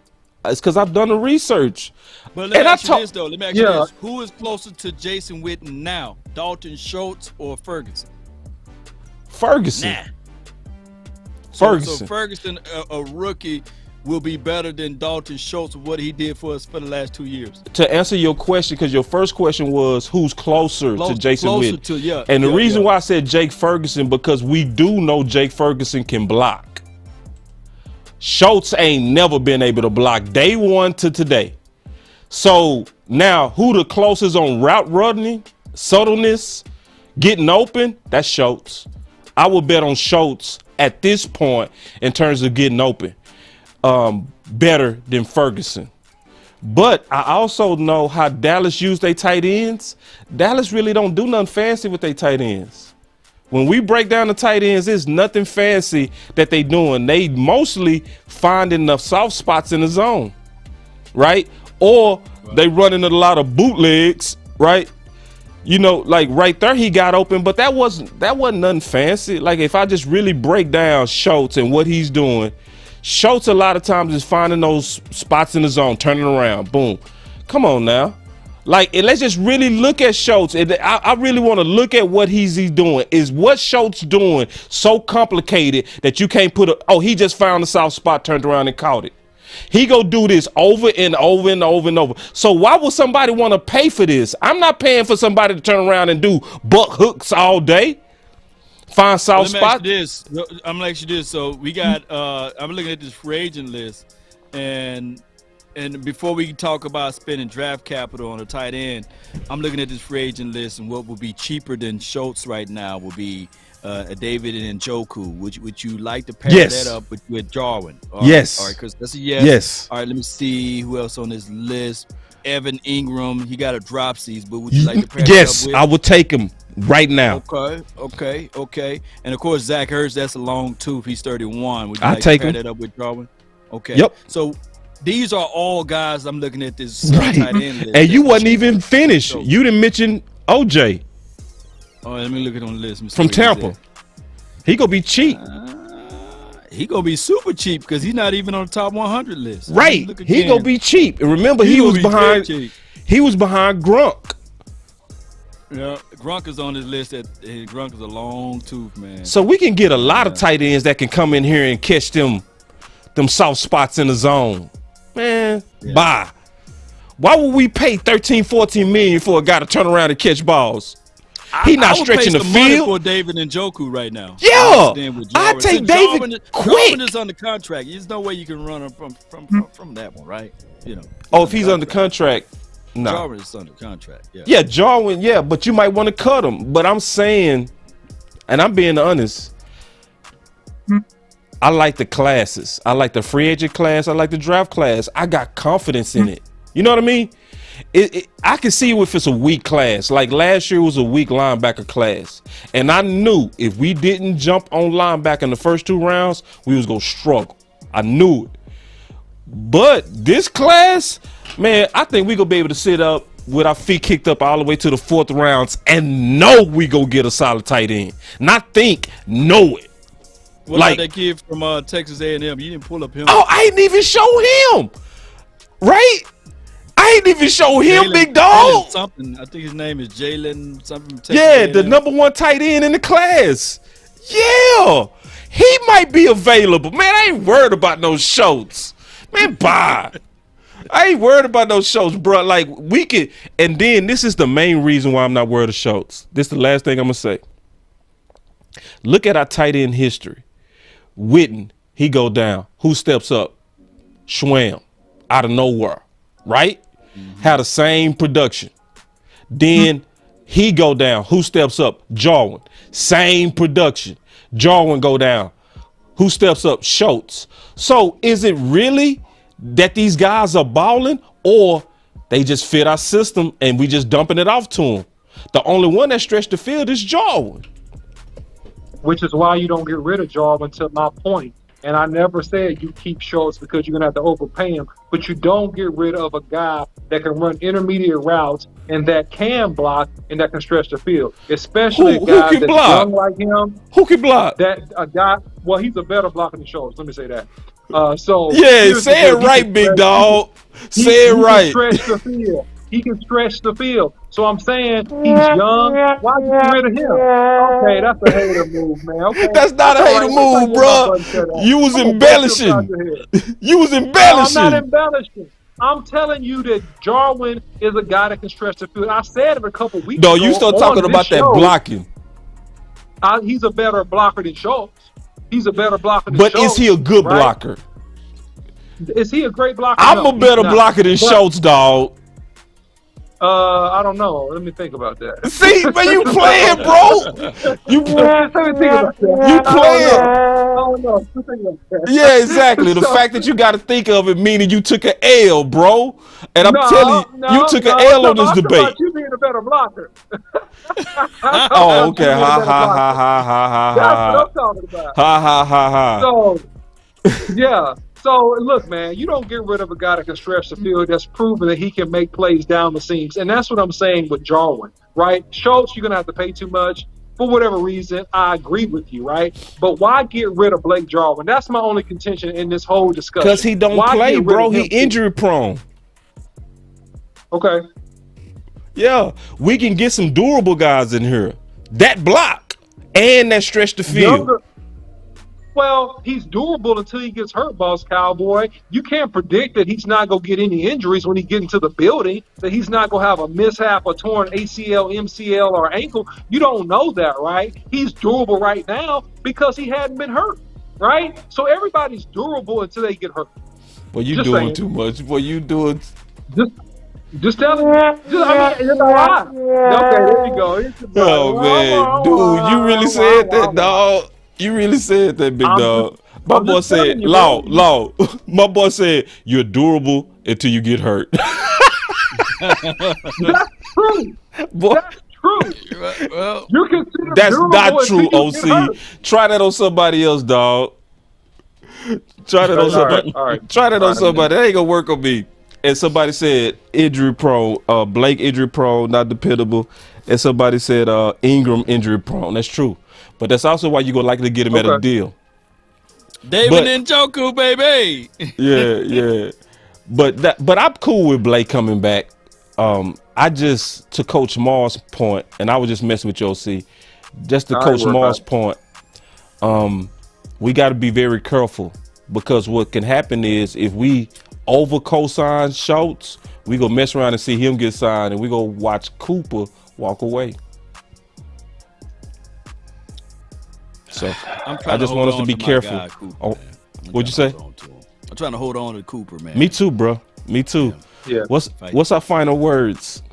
it's because I've done the research. But let me ask you this, though. Let me ask you this. Who is closer to Jason Witten now, Dalton Schultz or Ferguson? Ferguson. So Ferguson, a rookie, will be better than Dalton Schultz with what he did for us for the last 2 years. To answer your question, because your first question was who's closer to Jason Witten. And the reason why I said Jake Ferguson, because we do know Jake Ferguson can block. Schultz ain't never been able to block day one to today. So now who the closest on route running, subtleness, getting open? That's Schultz. I would bet on Schultz at this point in terms of getting open better than Ferguson. But I also know how Dallas used their tight ends. Dallas really don't do nothing fancy with their tight ends. When we break down the tight ends, there's nothing fancy that they doing. They mostly finding the soft spots in the zone, right? Or they running a lot of bootlegs, right? You know, like right there he got open, but that wasn't nothing fancy. Like if I just really break down Schultz and what he's doing, Schultz a lot of times is finding those spots in the zone, turning around, boom. Come on now. Like, and let's just really look at Schultz. I really want to look at what he's doing. Is what Schultz doing so complicated that you can't put he just found a soft spot, turned around and caught it. He go do this over and over and over and over. So why would somebody want to pay for this? I'm not paying for somebody to turn around and do buck hooks all day. Find soft spot. I'm gonna ask you this. So we got I'm looking at this free agent list, and before we talk about spending draft capital on a tight end, I'm looking at this free agent list, and what would be cheaper than Schultz right now would be David and Njoku. Would you like to pair that up with Jarwin? Yes. All right, because that's a yes. Yes. All right, let me see who else on this list. Evan Ingram, he got a dropsies, but would you like to pair that up with? Yes, I would take him right now. Okay. And of course, Zach Ertz, that's a long tooth. He's 31. Would you like take to pair him. that up with Jarwin? Okay. Yep. So these are all guys I'm looking at this tight end list. And you wasn't even finished. So, you didn't mention OJ. Oh, let me look at on the list. From Tampa. He gonna be cheap. He gonna be super cheap because he's not even on the top 100 list. Right. He gonna be cheap. And remember, he was behind Gronk. Yeah, Gronk is on his list. Gronk is a long tooth, man. So we can get a lot of tight ends that can come in here and catch them soft spots in the zone. Man, bye. Why would we pay 13, 14 million for a guy to turn around and catch balls? He not stretching the field. For David Njoku right now. Yeah, I take David quick. Jarwin is under contract. There's no way you can run him from that one, right? You know. Oh, if he's under contract, no. Jarwin is under contract. Yeah, Jarwin. Yeah, but you might want to cut him. But I'm saying, and I'm being honest. I like the classes. I like the free agent class. I like the draft class. I got confidence in it. You know what I mean? I can see if it's a weak class. Like last year was a weak linebacker class. And I knew if we didn't jump on linebacker in the first 2 rounds, we was going to struggle. I knew it. But this class, man, I think we going to be able to sit up with our feet kicked up all the way to the 4th rounds and know we go get a solid tight end. Not think, know it. What about that kid from Texas A&M? You didn't pull up him. Oh, I didn't even show him. Right? I ain't even show him, big dog. Something. I think his name is Jalen something. Yeah, the #1 tight end in the class. Yeah, he might might be available. Man, I ain't worried about no Schultz. Man, bye. I ain't worried about those Schultz, bro. Like, we could, and then this is the main reason why I'm not worried of Schultz. This is the last thing I'm gonna say. Look at our tight end history. Witten, he go down. Who steps up? Schwam, out of nowhere, right? Had the same production. Then he go down. Who steps up? Jarwin, same production. Jarwin go down. Who steps up? Schultz. So is it really that these guys are balling, or they just fit our system and we just dumping it off to them? The only one that stretched the field is Jarwin. Which is why you don't get rid of Jarwin, to my point. And I never said you keep Schultz because you're going to have to overpay him, but you don't get rid of a guy that can run intermediate routes and that can block and that can stretch the field, especially a guy that's young like him. Who can block? That a guy, well, he's a better blocker than Schultz. Let me say that. So yeah, say it right, big dog. Say it right. He can stretch the field. He can stretch the field. So I'm saying he's young. Why you get rid of him? Okay, that's a hater move, man. Okay. That's not a hater move, bro. You was embellishing. You was embellishing. No, I'm not embellishing. I'm telling you that Jarwin is a guy that can stretch the field. I said it a couple weeks ago. No, you start talking about that blocking. He's a better blocker than Schultz. He's a better blocker than Schultz. But is he a good blocker? Is he a great blocker? I'm a better blocker than Schultz, dog. I don't know. Let me think about that. See, man, you playing, bro. You playing. I don't know. Yeah, exactly. The fact that you got to think of it meaning you took an L, bro. And I'm telling you, you took an L on this debate. You being a better blocker. Oh, okay. Ha ha ha ha ha ha. That's what I'm talking about. Ha ha ha ha. So, yeah. So, look, man, you don't get rid of a guy that can stretch the field that's proven that he can make plays down the seams. And that's what I'm saying with Jarwin, right? Schultz, you're going to have to pay too much. For whatever reason, I agree with you, right? But why get rid of Blake Jarwin? That's my only contention in this whole discussion. Because he don't play, bro. He injury prone. Okay. Yeah, we can get some durable guys in here. That block and that stretch the field. Well, he's durable until he gets hurt, boss cowboy. You can't predict that he's not going to get any injuries when he gets into the building, that he's not going to have a mishap, a torn ACL, MCL, or ankle. You don't know that, right? He's durable right now because he hadn't been hurt, right? So everybody's durable until they get hurt. Well, you doing too much. Well, you doing... Just tell him. I mean, it's a lie. Okay, there you go. Oh, man. Dude, you really said that, dog. You really said that, big dog. My boy said, Law. My boy said, you're durable until you get hurt. That's true. Boy. That's true. Well, you consider that's not true, OC. Try that on somebody else, dog. Try that on somebody. All right. Try that on somebody. That ain't gonna work on me. And somebody said injury prone, Blake injury prone, not dependable. And somebody said Ingram injury prone. That's true. But that's also why you're gonna likely get him at a deal. David Njoku, baby. Yeah. But I'm cool with Blake coming back. I just, to Coach Mars' point, and I was just messing with you, OC. Just to Coach Mars' point, we got to be very careful, because what can happen is if we over co-sign Schultz, we go mess around and see him get signed, and we go watch Cooper walk away. So I just want us to be careful. Guy, Cooper, what'd you say? I'm trying to hold on to Cooper, man. Me too, bro. Me too. Yeah. What's our final words?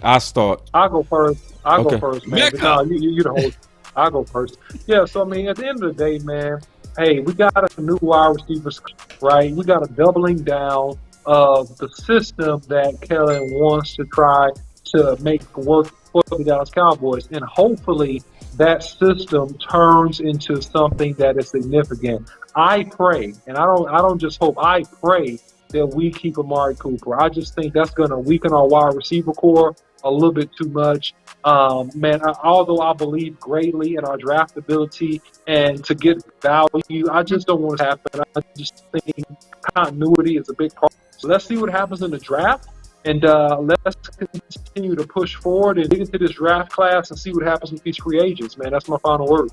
I start. I'll go first. Go first, man. No, you the host. I'll go first. Yeah, so I mean, at the end of the day, man, hey, we got a new wide receivers, right? We got a doubling down of the system that Kellen wants to try to make work for the Dallas Cowboys, and hopefully that system turns into something that is significant. I pray, and I don't just hope, I pray that we keep Amari Cooper. I just think that's going to weaken our wide receiver core a little bit too much. Man, although I believe greatly in our draft ability and to get value, I just don't want it to happen. I just think continuity is a big part. So let's see what happens in the draft. And let's continue to push forward and dig into this draft class and see what happens with these free agents, man. That's my final word.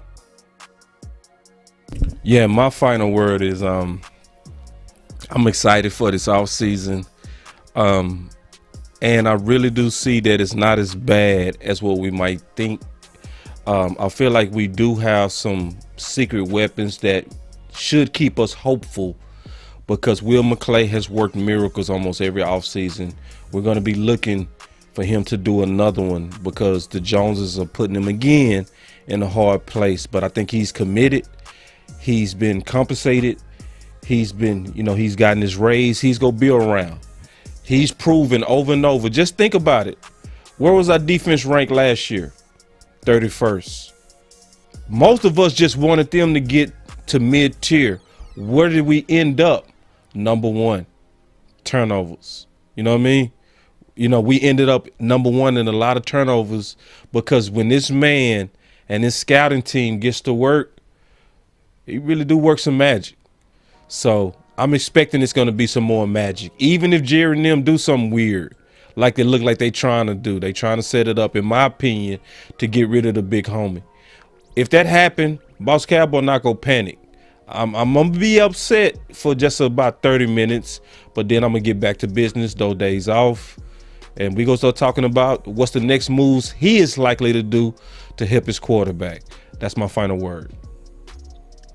Yeah, my final word is I'm excited for this off season. And I really do see that it's not as bad as what we might think. I feel like we do have some secret weapons that should keep us hopeful, because Will McClay has worked miracles almost every offseason. We're going to be looking for him to do another one, because the Joneses are putting him again in a hard place. But I think he's committed. He's been compensated. He's been, he's gotten his raise. He's going to be around. He's proven over and over. Just think about it. Where was our defense ranked last year? 31st. Most of us just wanted them to get to mid-tier. Where did we end up? Number 1. Turnovers. You know what I mean? We ended up number 1 in a lot of turnovers, because when this man and his scouting team gets to work, he really do work some magic. So I'm expecting it's going to be some more magic. Even if Jerry and them do something weird, like they look like they trying to do. They trying to set it up, in my opinion, to get rid of the big homie. If that happened, Boss Cowboy not going to panic. I'm going to be upset for just about 30 minutes, but then I'm going to get back to business, those days off. And we going to start talking about what's the next moves he is likely to do to help his quarterback. That's my final word.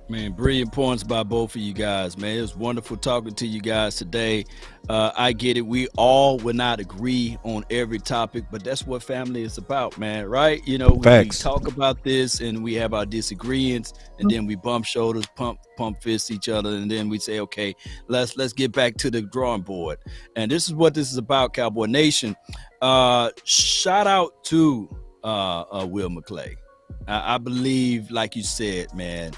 Man, brilliant points by both of you guys, man. It was wonderful talking to you guys today. I get it. We all would not agree on every topic, but that's what family is about, man, right? We talk about this and we have our disagreements, and then we bump shoulders, pump fists each other, and then we say, okay, let's get back to the drawing board. And this is what this is about, Cowboy Nation. Shout out to Will McClay. I believe, like you said, man,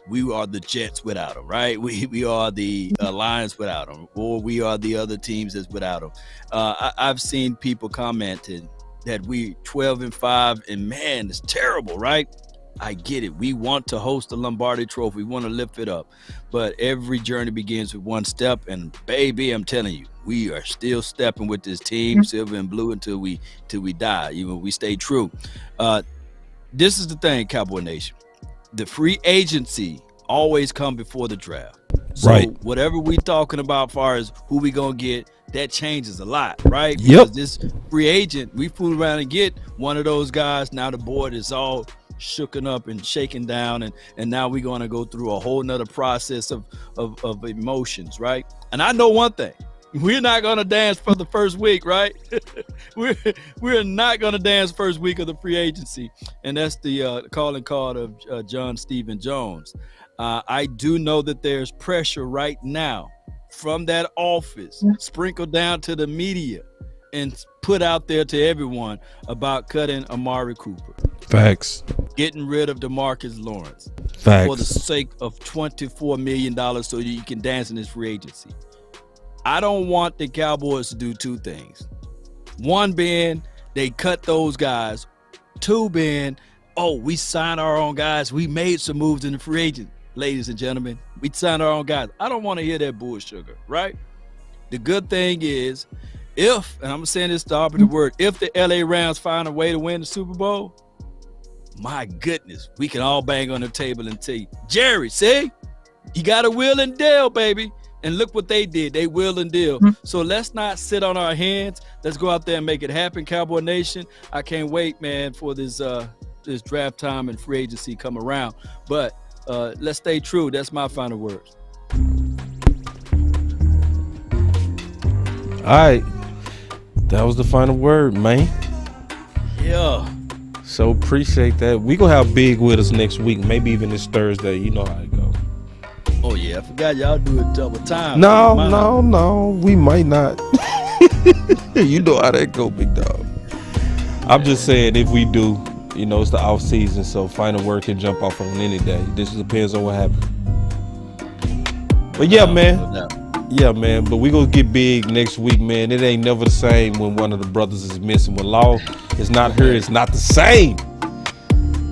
we are the Jets without him, right? We are the Lions without him, or we are the other teams that's without him. I've seen people commenting that we 12-5, and man, it's terrible, right? I get it. We want to host the Lombardi Trophy. We want to lift it up. But every journey begins with one step, and baby, I'm telling you, we are still stepping with this team, silver and blue, until we die. We stay true. This is the thing, Cowboy Nation. The free agency always come before the draft. So right. Whatever we talking about as far as who we going to get, that changes a lot, right? Yep. Because this free agent, we fool around and get one of those guys. Now the board is all shooken up and shaken down, and now we're going to go through a whole nother process of emotions, right? And I know one thing. We're not going to dance for the first week, right? We're not going to dance first week of the free agency. And that's the calling card of John Stephen Jones. I do know that there's pressure right now from that office, sprinkled down to the media, and put out there to everyone about cutting Amari Cooper. Facts. Getting rid of DeMarcus Lawrence. Facts. For the sake of $24 million so that you can dance in this free agency. I don't want the Cowboys to do two things. One being they cut those guys. Two being, we signed our own guys. We made some moves in the free agent, ladies and gentlemen. We signed our own guys. I don't want to hear that bullshit, right? The good thing is, and I'm saying this to opposite word, if the LA Rams find a way to win the Super Bowl, my goodness, we can all bang on the table and say, Jerry, see? You got a will and deal, baby. And look what they did. They will and deal. So let's not sit on our hands. Let's go out there and make it happen, Cowboy Nation. I can't wait, man, for this draft time and free agency come around. But let's stay true. That's my final words. All right. That was the final word, man. Yeah. So appreciate that. We gonna have Big with us next week, maybe even this Thursday. You know how it goes. Oh, yeah. I forgot y'all do it double time. No. We might not. You know how that go, big dog. I'm just saying, if we do, it's the off season, so final word can jump off on any day. This depends on what happens. But yeah, man. Yeah, man. But we gonna get big next week, man. It ain't never the same when one of the brothers is missing. When Law is not here, it's not the same.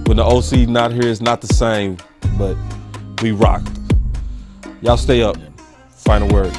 When the OC not here, it's not the same. But we rock. Y'all stay up. Final word.